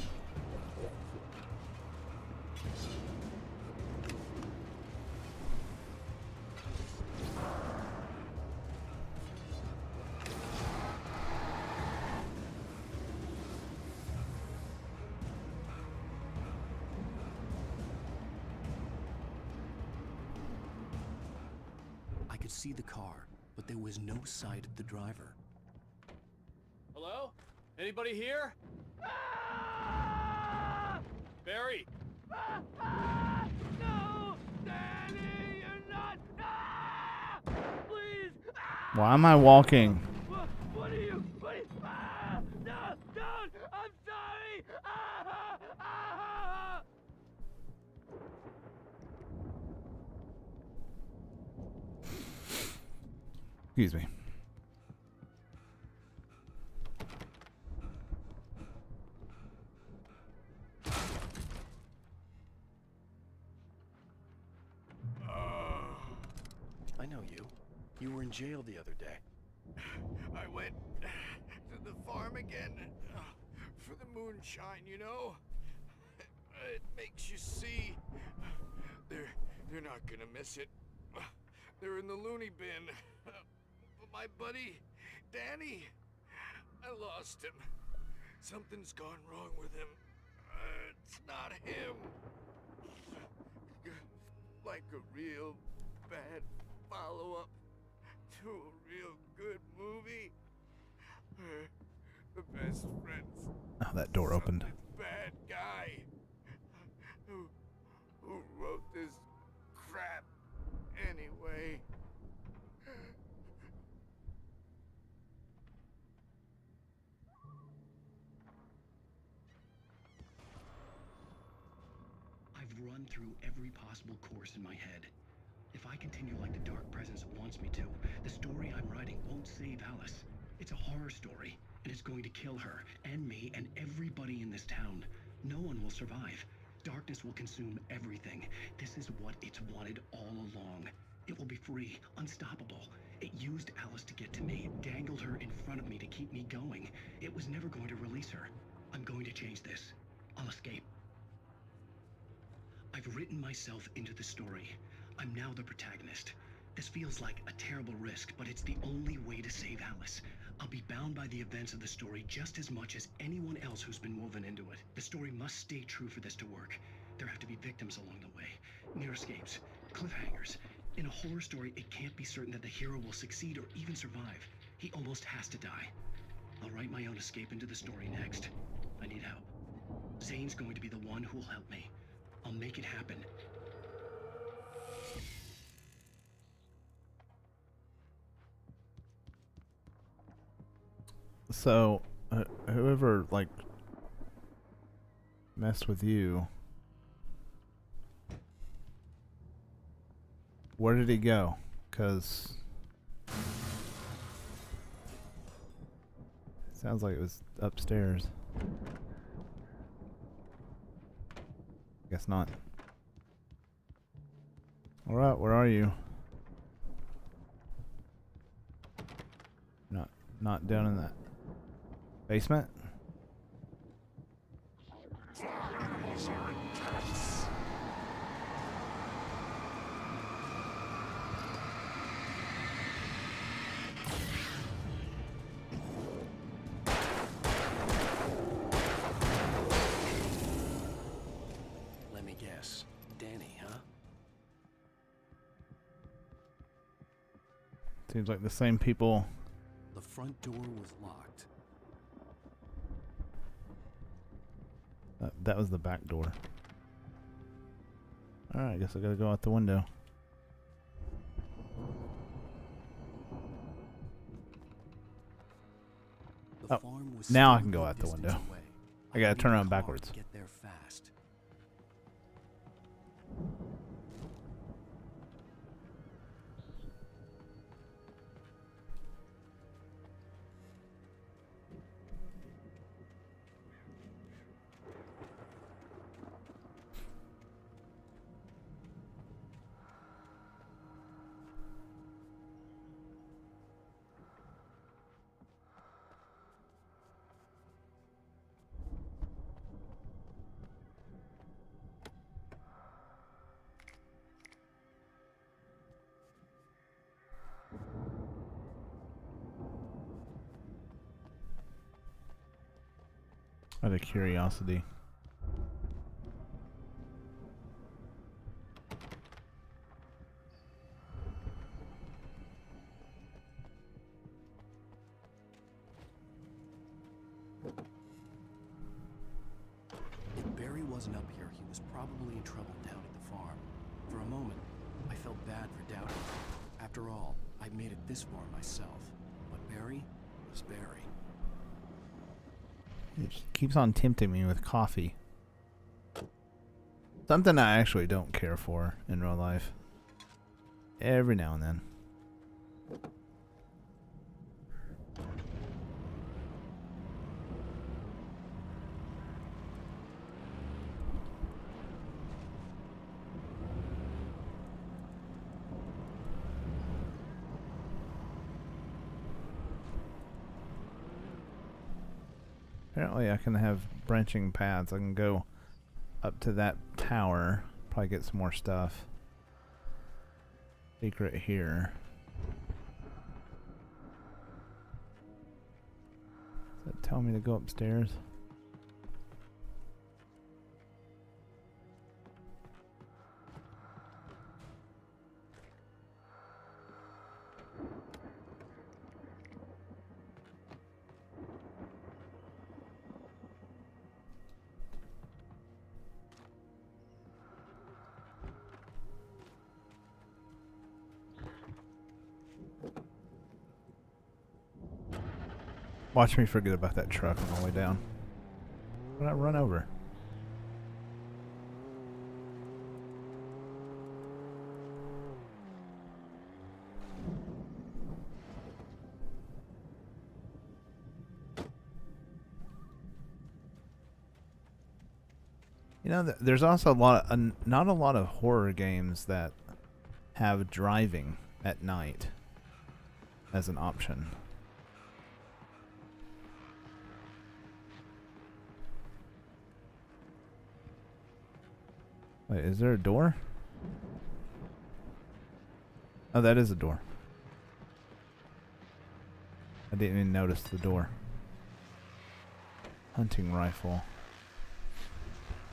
I could see the car, but there was no sight of the driver. Hello? Anybody here? Barry! No! Danny, you're not! Please! Why am I walking? What are you? No! Don't! I'm sorry! Excuse me. I know you. You were in jail the other day. I went to the farm again for the moonshine, you know? It makes you see. They're not gonna miss it. They're in the loony bin. But my buddy, Danny, I lost him. Something's gone wrong with him. It's not him. Like a real bad follow-up to a real good movie. The best friends. Oh, that door opened. Bad guy who wrote this crap anyway. I've run through every possible course in my head. If I continue like the Dark Presence wants me to, the story I'm writing won't save Alice. It's a horror story, and it's going to kill her, and me, and everybody in this town. No one will survive. Darkness will consume everything. This is what it's wanted all along. It will be free, unstoppable. It used Alice to get to me, dangled her in front of me to keep me going. It was never going to release her. I'm going to change this. I'll escape. I've written myself into the story. I'm now the protagonist. This feels like a terrible risk, but it's the only way to save Alice. I'll be bound by the events of the story just as much as anyone else who's been woven into it. The story must stay true for this to work. There have to be victims along the way, near escapes, cliffhangers. In a horror story, it can't be certain that the hero will succeed or even survive. He almost has to die. I'll write my own escape into the story next. I need help. Zane's going to be the one who'll help me. I'll make it happen. So, whoever, like, messed with you, where did he go? Because it sounds like it was upstairs. Guess not. Alright, where are you? Not down in that basement? Seems like the same people. The front door was locked. That was the back door. Alright, I guess I gotta go out the window. The farm was now I still can a go good out the distance window. away. I gotta needed turn a around car backwards. to get there fast. Out of curiosity. If Barry wasn't up here, he was probably in trouble down at the farm. For a moment, I felt bad for doubting him. After all, I'd made it this far myself. But Barry was Barry. It just keeps on tempting me with coffee. Something I actually don't care for in real life. Every now and then. Apparently I can have branching paths. I can go up to that tower. Probably get some more stuff. Secret here. Does that tell me to go upstairs? Watch me forget about that truck on the way down. Why not run over? You know, there's also a lot of, not a lot of horror games that have driving at night as an option. Wait, is there a door? Oh, that is a door. I didn't even notice the door. Hunting rifle.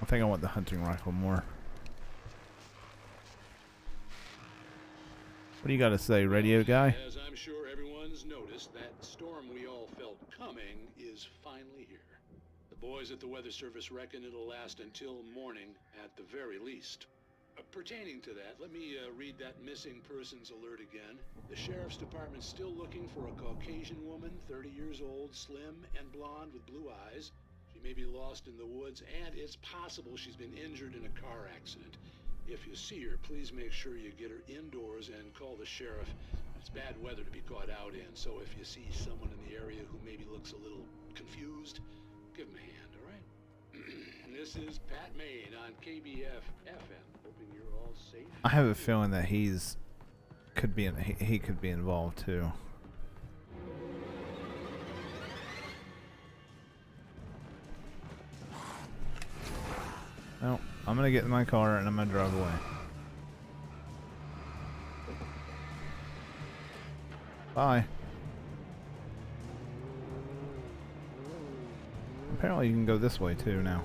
I think I want the hunting rifle more. What do you got to say, radio guy? As I'm sure everyone's noticed, that storm we all felt coming is finally here. The boys at the Weather Service reckon it'll last until morning at the very least. Pertaining to that, let me read that missing persons alert again. The Sheriff's Department's still looking for a Caucasian woman, 30 years old, slim and blonde with blue eyes. She may be lost in the woods, and it's possible she's been injured in a car accident. If you see her, please make sure you get her indoors and call the sheriff. It's bad weather to be caught out in, so if you see someone in the area who maybe looks a little confused, give him a hand, all right? This is Pat Maine on KBF FM. Hoping you're all safe. I have a feeling that he could be involved too. No, I'm gonna get in my car and I'm gonna drive away. Bye. Apparently you can go this way too now.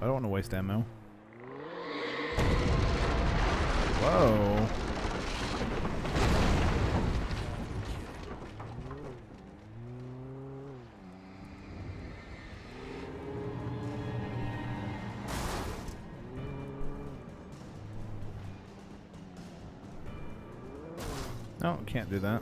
I don't want to waste ammo. Whoa. No, can't do that.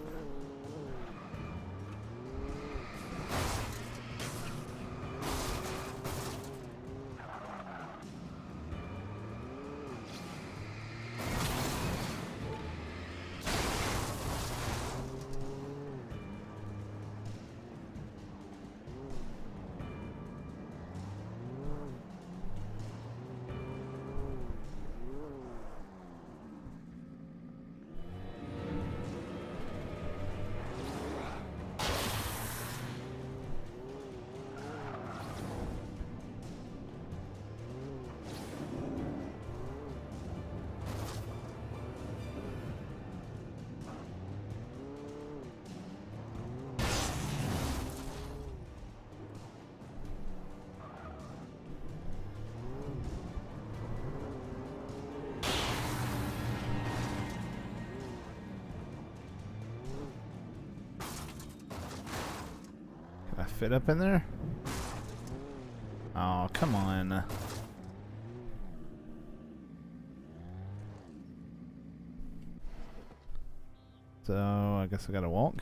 Can I fit up in there? Oh, come on. So, I guess I gotta walk.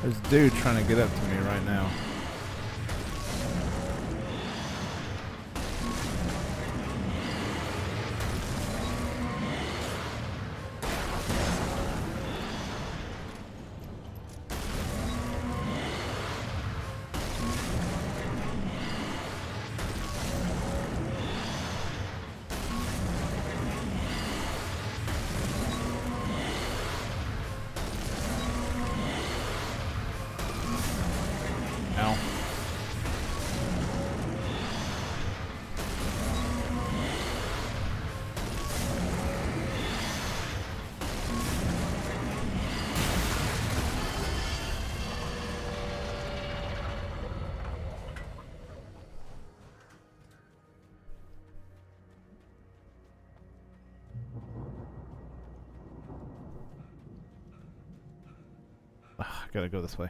There's a dude trying to get up to me right now. Ow. I gotta go this way.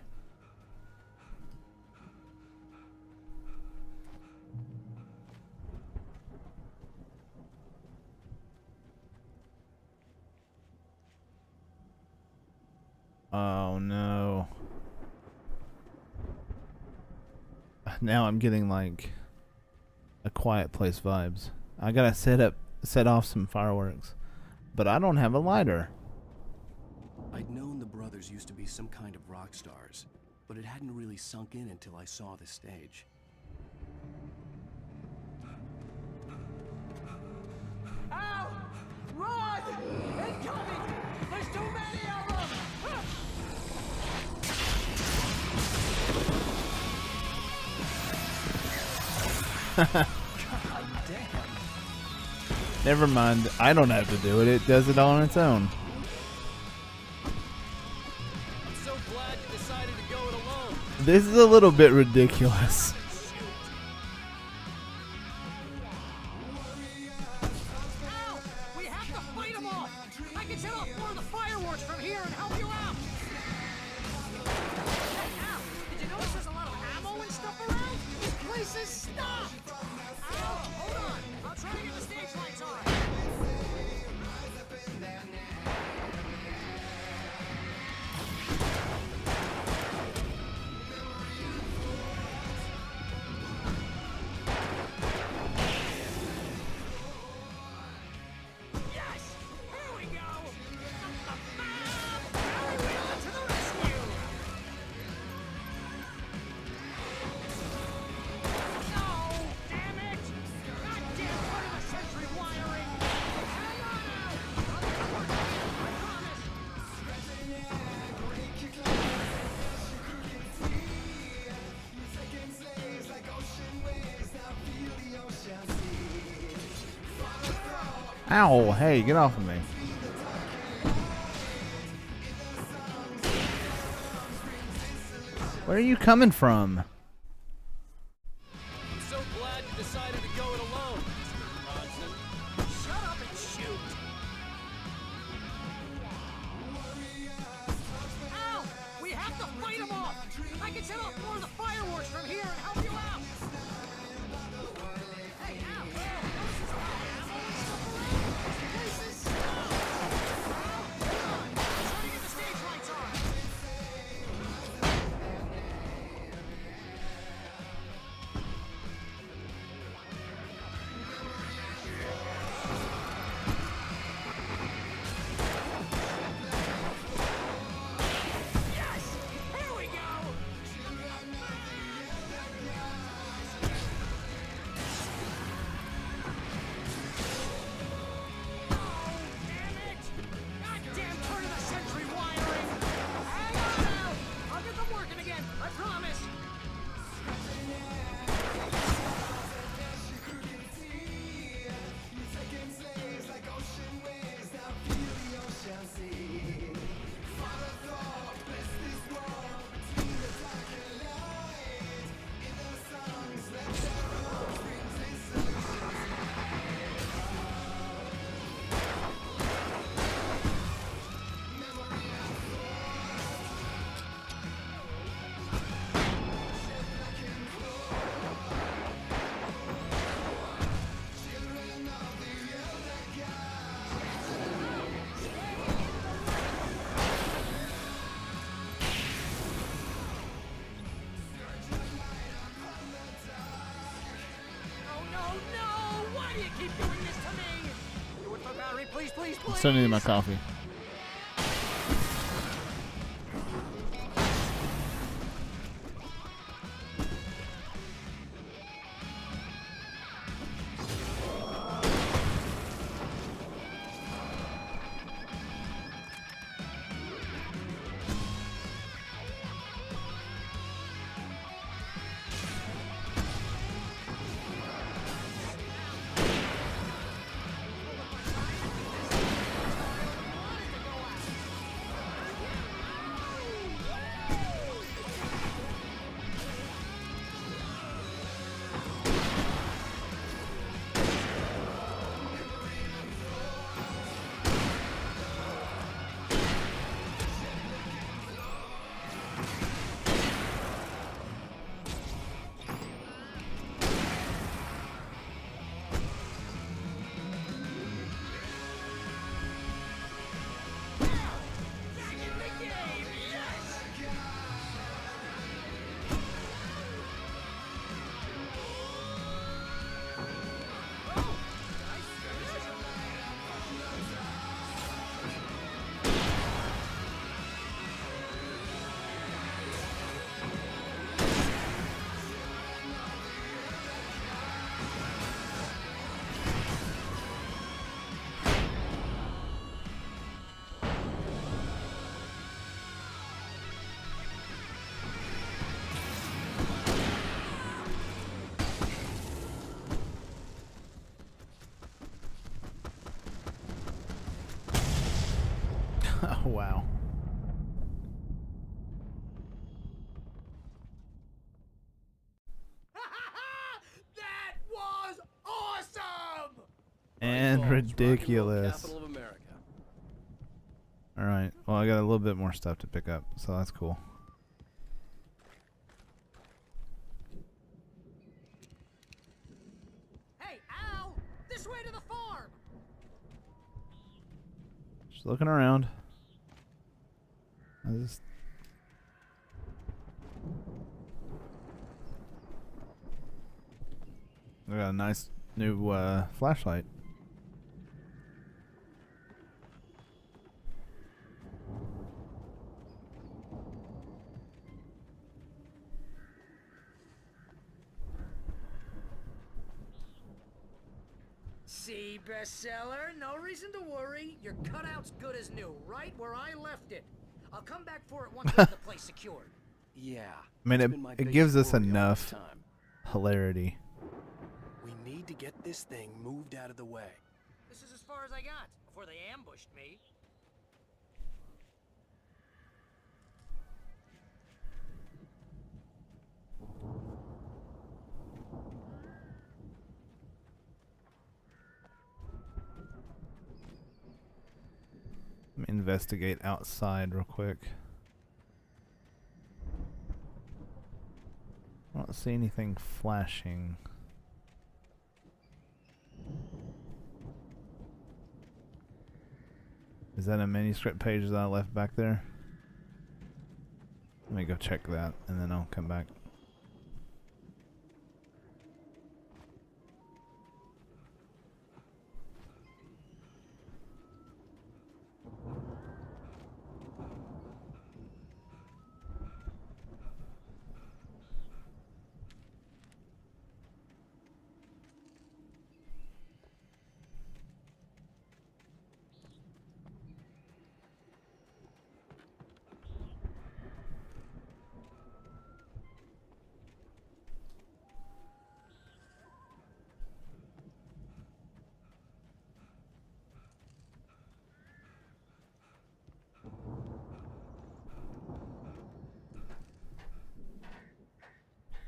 Oh no. Now I'm getting like a Quiet Place vibes. I gotta set off some fireworks. But I don't have a lighter. I'd known the brothers used to be some kind of rock stars, but it hadn't really sunk in until I saw the stage. Ow! Run! Incoming! There's too many of them! God damn. Never mind. I don't have to do it. It does it on its own. I'm so glad you decided to go it alone. This is a little bit ridiculous. Ow! We have to fight them all! I can set off more of the fireworks from here and help you out! Hey, Al, did you notice there's a lot of ammo and stuff around? This place is stocked! Al, hold on! I'll try to get the stage lights on! Ow! Hey, get off of me. Where are you coming from? I'm so glad you decided to go it alone, Mr. Bronson. Shut up and shoot! Ow! We have to fight him off! I can set off more of the fireworks from here and help you out! Hey, Al! Trying to get the stage lights on! Yes! Here we go! Damn it! Goddamn turn of the century wiring! Hang on now! I'll get them working again, I promise! No! Why do you keep doing this to me? Do it for Barry, please, please, I'm please! still needing my coffee. Oh, wow. That was awesome! And ridiculous. Capital of America. Alright, well, I got a little bit more stuff to pick up, so that's cool. Hey, Al! This way to the farm! Just looking around. I just... I got a nice new flashlight. See, bestseller? No reason to worry. Your cutout's good as new, right where I left it. I'll come back for it once I have the place secured. Yeah. I mean, it's been my it gives us biggest worry all enough the time. hilarity. We need to get this thing moved out of the way. This is as far as I got before they ambushed me. Let me investigate outside real quick. I don't see anything flashing. Is that a manuscript page that I left back there? Let me go check that and then I'll come back.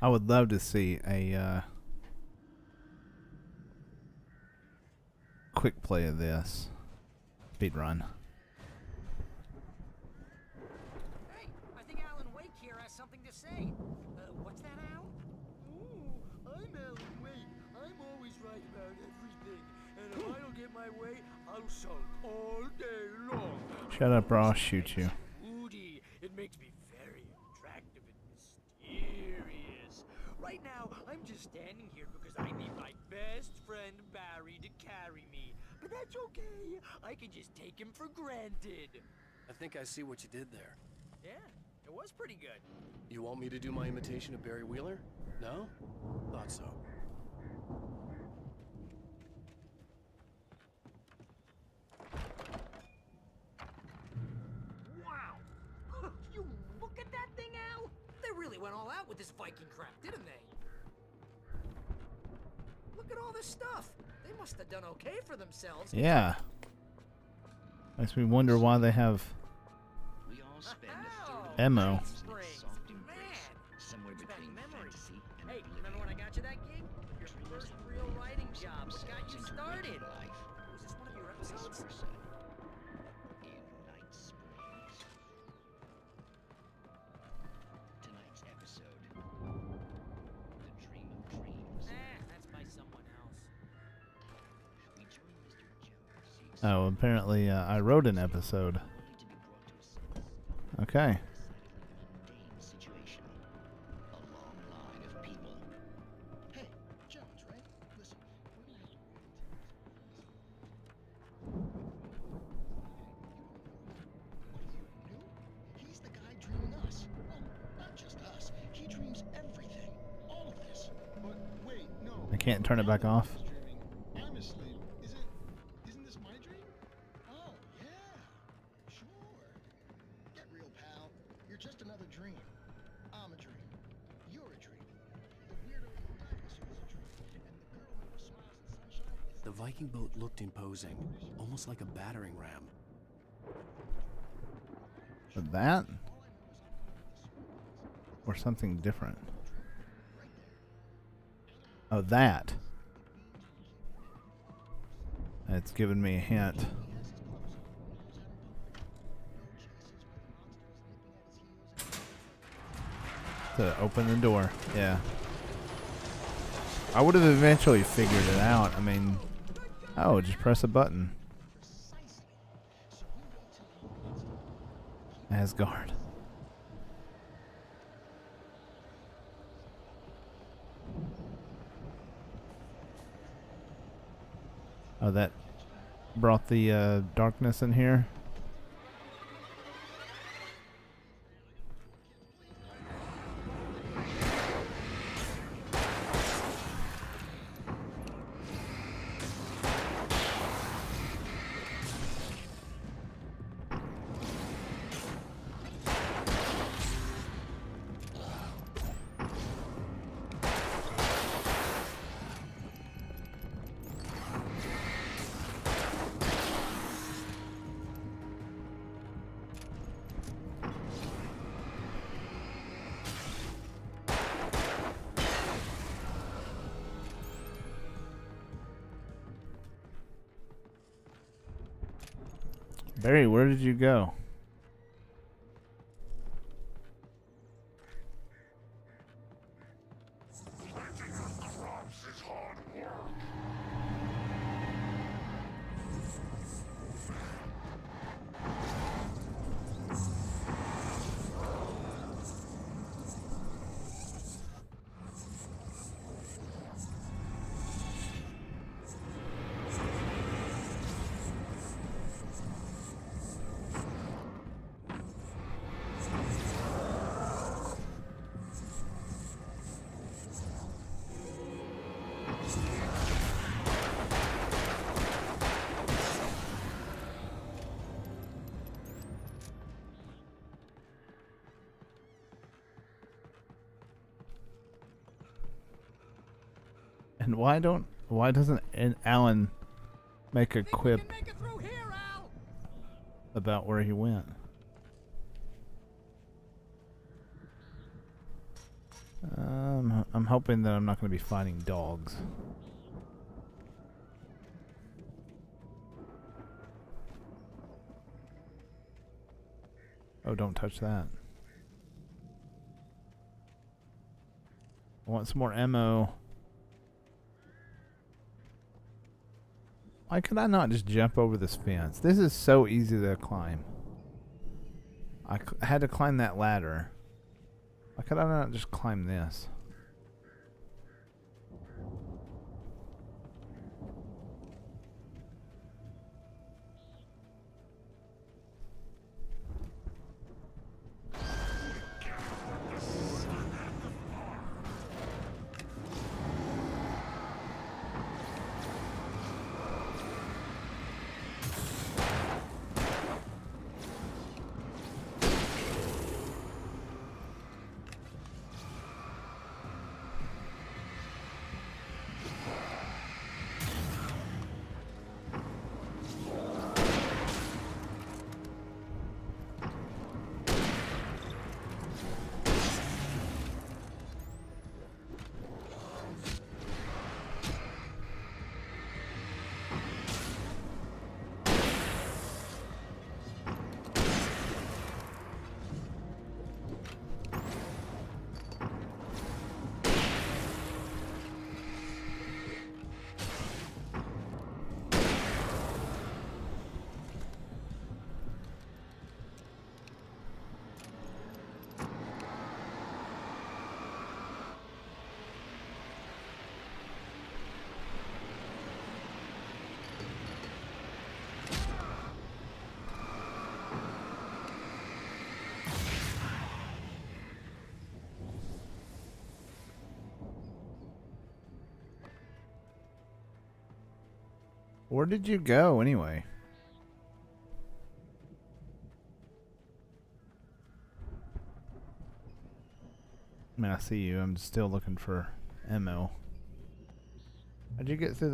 I would love to see a quick play of this speed run. Hey, I think Alan Wake here has something to say. What's that, Al? Ooh, I'm Alan Wake. I'm always right about everything. And if I don't get my way, I'll sulk all day long. Shut up or I'll shoot you. Woody, it makes me very attractive and mysterious. Right now, I'm just standing here because I need my best friend Barry to carry me. But that's okay. I can just take him for granted. I think I see what you did there. Yeah, it was pretty good. You want me to do my imitation of Barry Wheeler? No? Thought so. Wow! You look at that thing, Al! They really went all out with this Viking crap, didn't they? Look at all this stuff. They must have done okay for themselves. Yeah. Makes me wonder why they have ammo. Somewhere between fantasy and hey, remember when I got you that gig? Your first real writing job. What got you started? Was this one of your episodes? Tonight's episode, The Dream of Dreams. That's by someone else. We join Mr. Jones. Oh, apparently I wrote an episode. Okay. Situation. A long line of people. Hey, Jones, right? Listen, we're gonna have to What are you, new? He's the guy dreaming us. Well, not just us. He dreams everything. All of this. But wait, no. I can't turn it back off. I'm asleep. Isn't this my dream? Oh, yeah. Sure. Get real, pal. You're just another dream. I'm a dream. You're a dream. The weirdo in the dinosaur is a dream. And the girl who smiles in sunshine is The Viking boat looked imposing, almost like a battering ram. That? Or something different? Oh, that. It's given me a hint. To open the door, yeah. I would have eventually figured it out. I mean, oh, just press a button. Asgard. Oh, that brought the darkness in here. Barry, where did you go? And why doesn't Alan make a quip about where he went? I'm hoping that I'm not going to be fighting dogs. Oh, don't touch that. I want some more ammo. Why could I not just jump over this fence? This is so easy to climb. I had to climb that ladder. Why could I not just climb this? Where did you go anyway? I mean, I see you. I'm still looking for ammo. How'd you get through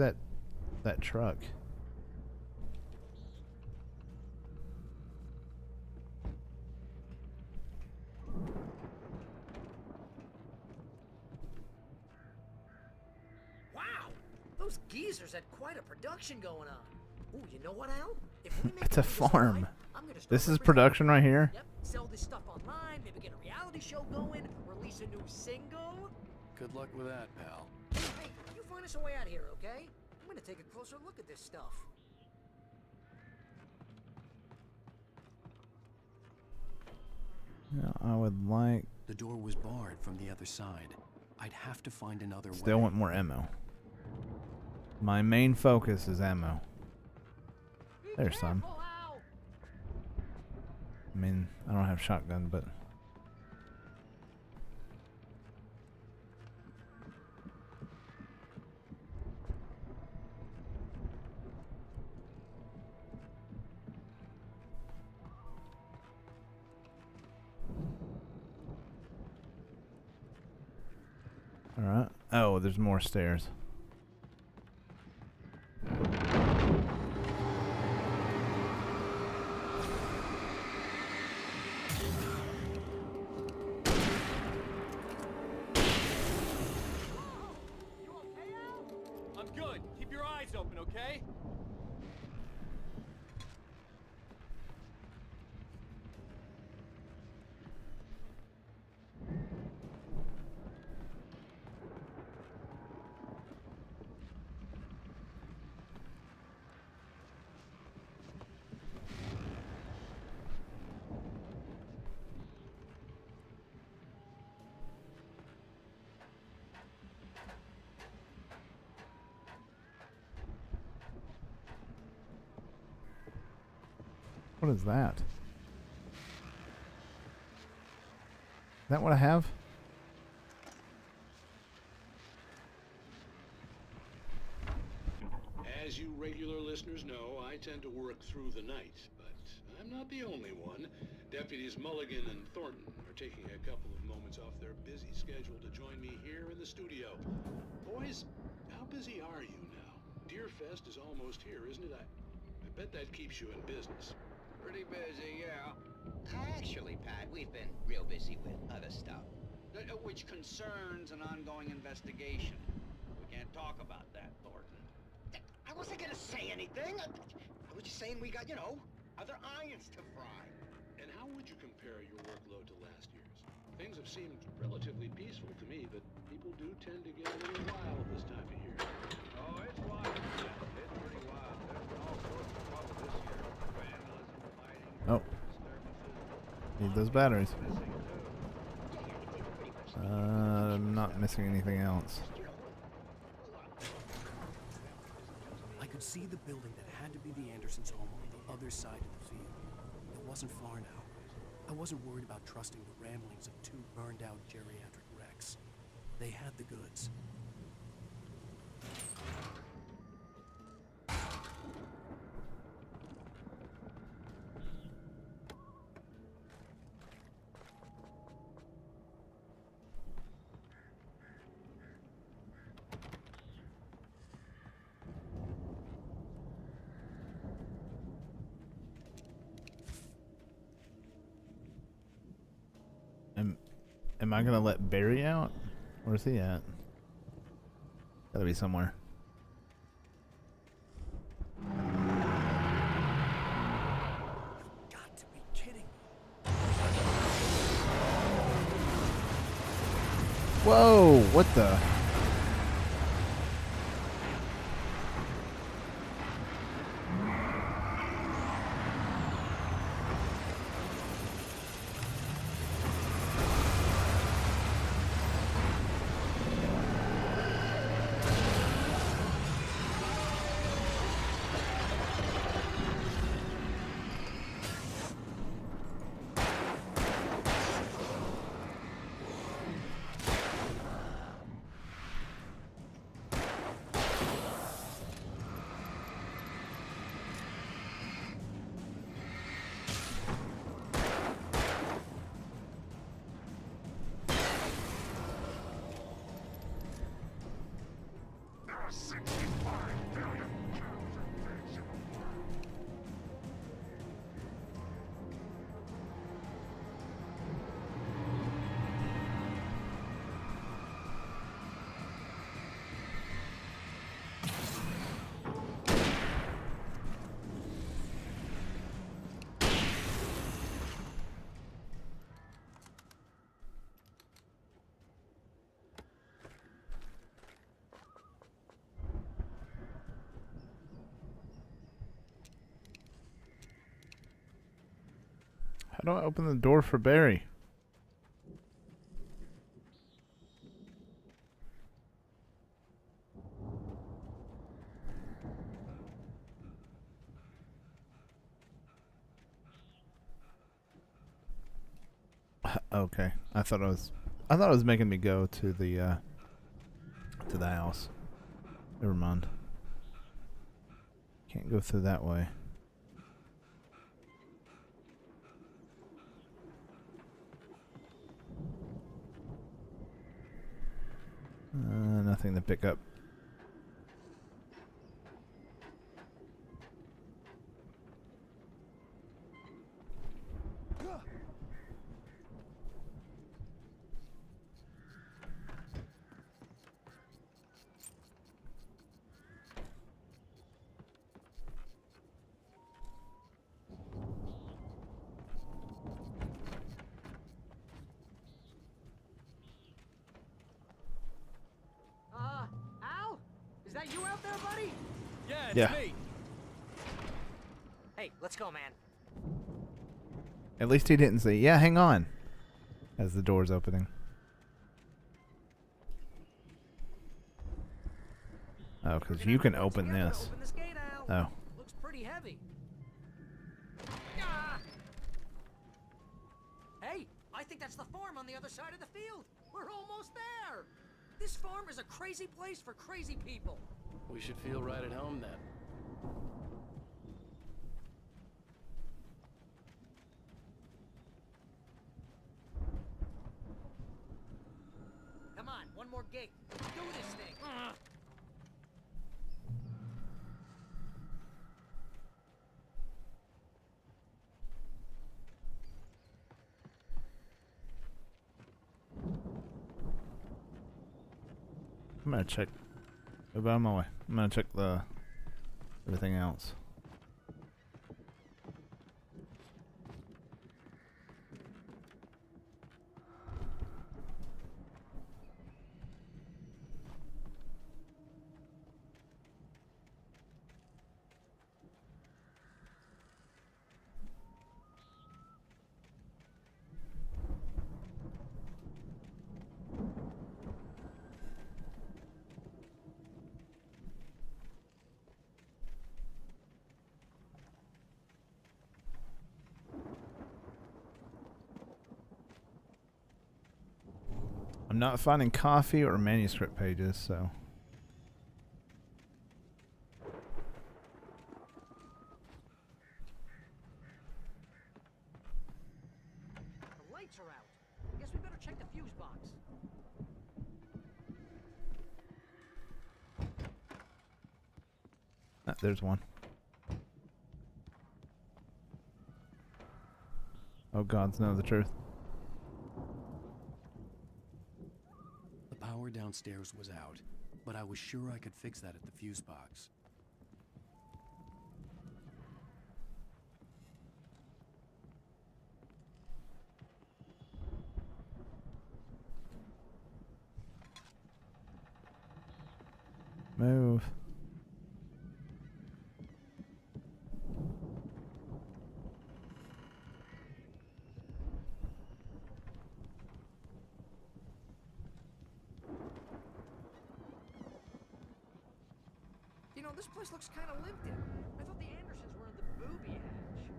that truck? Those geezers had quite a production going on. Ooh, you know what, Al? If we make It's a this farm. right, I'm gonna start This is representing- production right here. Yep, sell this stuff online, maybe get a reality show going, release a new single. Good luck with that, pal. Hey, you find us a way out of here, okay? I'm gonna take a closer look at this stuff. Yeah, I would like. The door was barred from the other side. I'd have to find another way. Still want more ammo. My main focus is ammo. There's some. I mean, I don't have shotgun, but. Alright. Oh, there's more stairs. I'm good. Keep your eyes open, okay? What is that? Is that what I have? As you regular listeners know, I tend to work through the night, but I'm not the only one. Deputies Mulligan and Thornton are taking a couple of moments off their busy schedule to join me here in the studio. Boys, how busy are you now? Deerfest is almost here, isn't it? I bet that keeps you in business. Pretty busy, yeah. Actually, Pat, we've been real busy with other stuff. Which concerns an ongoing investigation. We can't talk about that, Thornton. I wasn't gonna say anything. I was just saying we got, other irons to fry. And how would you compare your workload to last year's? Things have seemed relatively peaceful to me, but people do tend to get a little wild this time of year. Oh, it's wild. It's pretty wild. There's been all sorts of trouble this year. Vandalism, fighting, Oh. Need those batteries. I'm not missing anything else. I could see the building that had to be the Andersons' home on the other side of the field. It wasn't far now. I wasn't worried about trusting the ramblings of two burned-out geriatric wrecks. They had the goods. Am I gonna let Barry out? Where's he at? Gotta be somewhere. Got to be kidding. Whoa! What the? How do I open the door for Barry? Okay, I thought it was making me go to the house. Never mind. Can't go through that way. Nothing to pick up. Al? Is that you out there, buddy? Yeah, Yeah. me. Hey, let's go, man. At least he didn't say, "Yeah, hang on," as the door's opening. Oh, because you can open this. Open this gate, Al. Oh. Looks pretty heavy. think that's the farm on the other side of the field. We're almost there. This farm is a crazy place for crazy people. We should feel right at home then. Come on, one more gate. Do this thing. I'm gonna check. Go out of my way. I'm gonna check the everything else. I'm not finding coffee or manuscript pages, so. The lights are out. I guess we better check the fuse box. Ah, there's one. Oh, God's know the truth. The power downstairs was out, but I was sure I could fix that at the fuse box. Move. You know, this place looks kind of lived in. I thought the Andersons were in the booby hatch.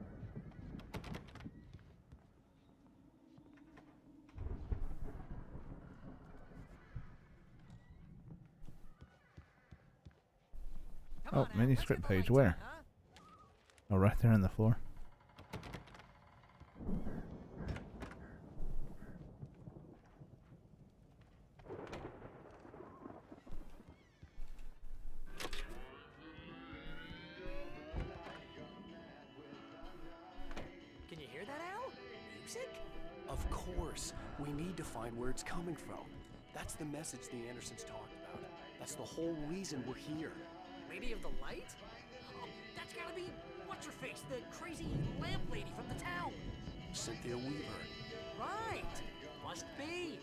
Oh, manuscript page. Where? Oh, right there on the floor. Can you hear that, Al? Music? Of course. We need to find where it's coming from. That's the message the Andersons talked about. That's the whole reason we're here. Lady of the Light? Oh, that's gotta be what's-her-face, the crazy lamp lady from the town. Cynthia Weaver. Right. Must be.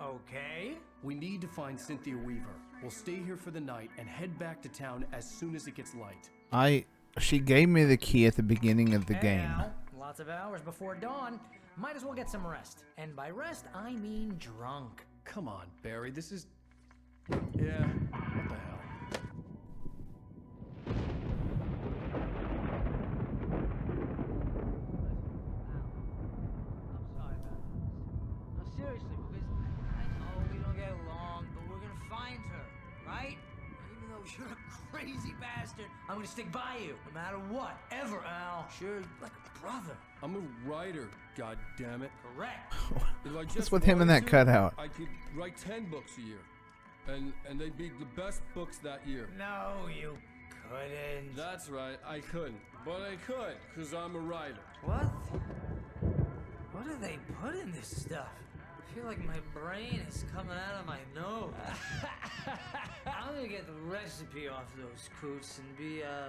Okay. We need to find Cynthia Weaver. We'll stay here for the night and head back to town as soon as it gets light. She gave me the key at the beginning of the Hey, game. Al, lots of hours before dawn. Might as well get some rest. And by rest, I mean drunk. Come on, Barry, this is... Yeah, what the hell? No, seriously, because I know we don't get along, but we're gonna find her, right? Even though you're a crazy bastard, I'm gonna stick by you, no matter what, ever, Al. Sure, like a brother. I'm a writer, goddammit. Correct. If I What's just with him and that wanted to, cutout? I could write 10 books a year. And they'd be the best books that year. No, you couldn't. That's right, I couldn't. But I could, because I'm a writer. What? What do they put in this stuff? I feel like my brain is coming out of my nose. I'm gonna get the recipe off those coots and be a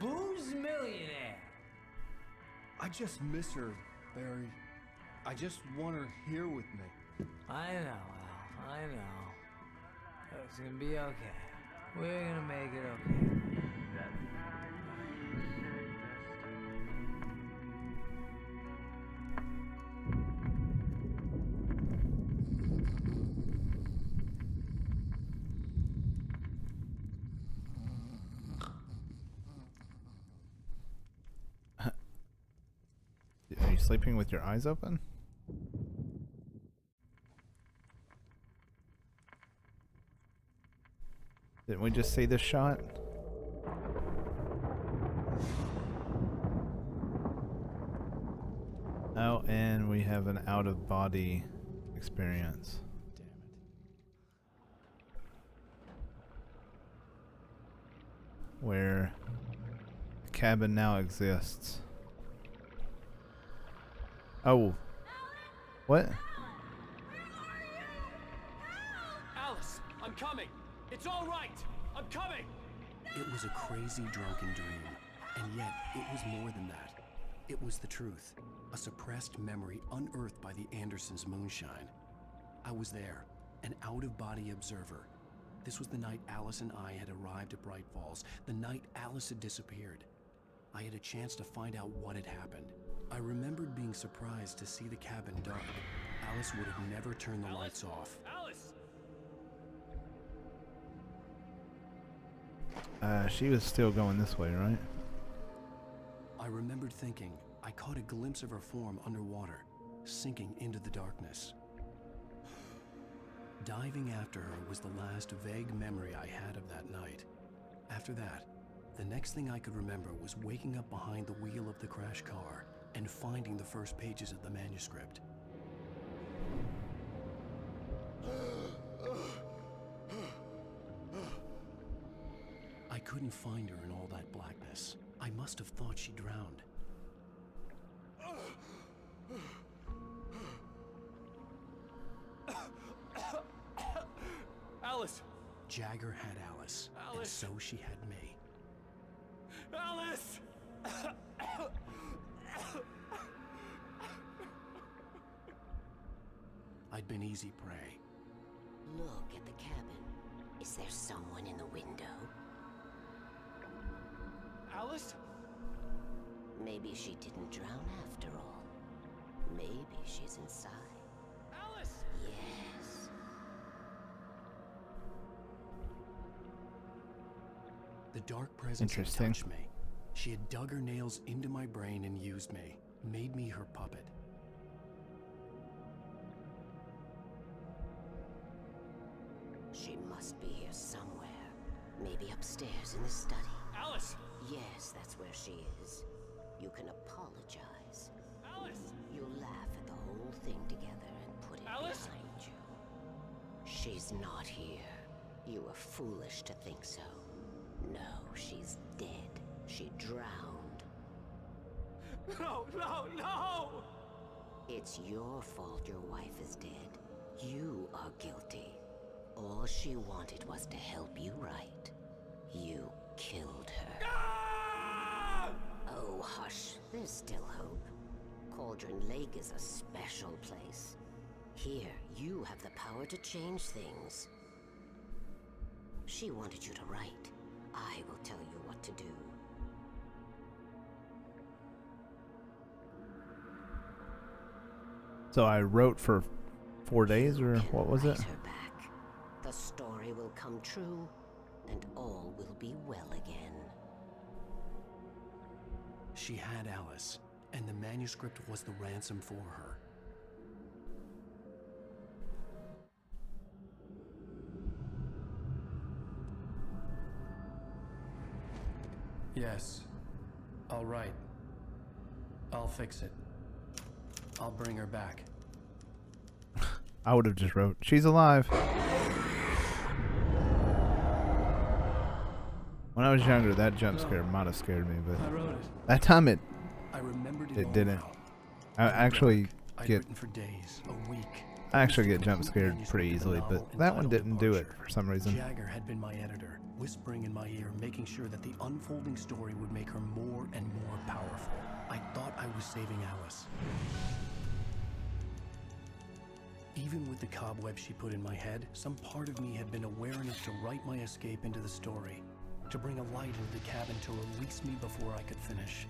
booze millionaire. I just miss her, Barry. I just want her here with me. I know, Al. I know. It's gonna be okay. We're gonna make it okay. Are you sleeping with your eyes open? Didn't we just see this shot? Oh, and we have an out-of-body experience. Where the cabin now exists. Oh. What? Alice, I'm coming. It's all right. I'm coming. It was a crazy drunken dream, and yet it was more than that. It was the truth, a suppressed memory unearthed by the Andersons' moonshine. I was there, an out-of-body observer. This was the night Alice and I had arrived at Bright Falls, the night Alice had disappeared. I had a chance to find out what had happened. I remembered being surprised to see the cabin dark. Alice would have never turned the lights off. Alice! She was still going this way, right? I remembered thinking I caught a glimpse of her form underwater, sinking into the darkness. Diving after her was the last vague memory I had of that night. After that, the next thing I could remember was waking up behind the wheel of the crash car and finding the first pages of the manuscript. I couldn't find her in all that blackness. I must have thought she drowned. Alice! Jagger had Alice, and so she had me. Alice! I'd been easy prey. Look at the cabin. Is there someone in the window? Alice? Maybe she didn't drown after all. Maybe she's inside. Alice! Yes. The dark presence had touched me. She had dug her nails into my brain and used me, made me her puppet. She must be here somewhere. Maybe upstairs in the study. Alice! Yes, that's where she is. You can apologize. Alice! You laugh at the whole thing together and put it Alice? behind you. She's not here. You were foolish to think so. No, she's dead. She drowned. No, no, no! It's your fault your wife is dead. You are guilty. All she wanted was to help you right. You killed her. Ah! Oh, hush. There's still hope. Cauldron Lake is a special place. Here, you have the power to change things. She wanted you to write. I will tell you what to do. So I wrote for 4 days, or what was it? Write her back. The story will come true, and all will be well again. She had Alice, and the manuscript was the ransom for her. Yes. All right. I'll fix it. I'll bring her back. I would have just wrote, she's alive. When I was younger, that jump scare might have scared me, but I wrote it. that time it all didn't. now. I actually I'd get written for days, a week. I actually get jump scared pretty easily, but that one didn't do it for some reason. Jagger had been my editor, whispering in my ear, making sure that the unfolding story would make her more and more powerful. I thought I was saving Alice. Even with the cobweb she put in my head, some part of me had been aware enough to write my escape into the story, to bring a light into the cabin to release me before I could finish,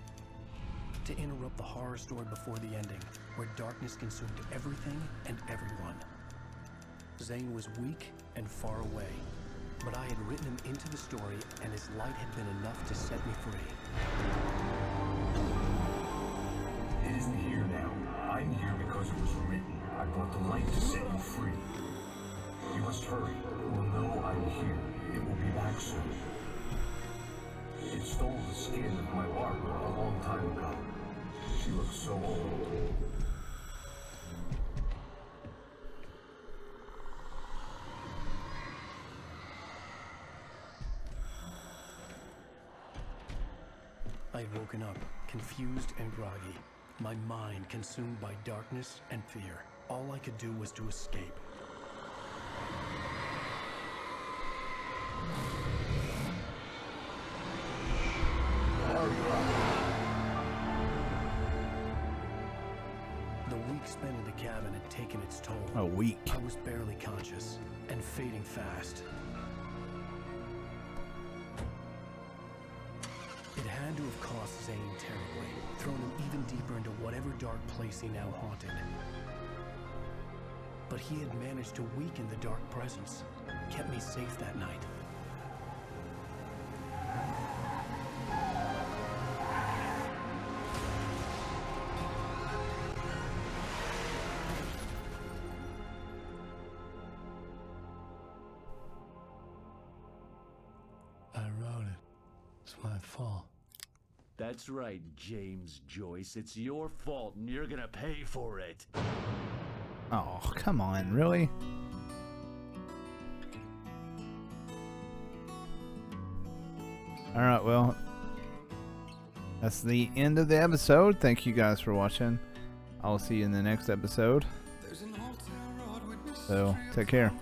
to interrupt the horror story before the ending, where darkness consumed everything and everyone. Zane was weak and far away, but I had written him into the story, and his light had been enough to set me free. It isn't here now. I'm here because it was written. I brought the light to set you free. You must hurry. You will know I'm here. It will be back soon. It stole the skin of my Barbara a long time ago. She looks so old. I had woken up, confused and groggy, my mind consumed by darkness and fear. All I could do was to escape. The week spent in the cabin had taken its toll. A week. I was barely conscious and fading fast. It had to have cost Zane terribly, thrown him even deeper into whatever dark place he now haunted. But he had managed to weaken the dark presence, kept me safe that night. I wrote it. It's my fault. That's right, James Joyce. It's your fault, and you're gonna pay for it. Oh, come on, really? Alright, well, that's the end of the episode. Thank you guys for watching. I'll see you in the next episode. So, take care.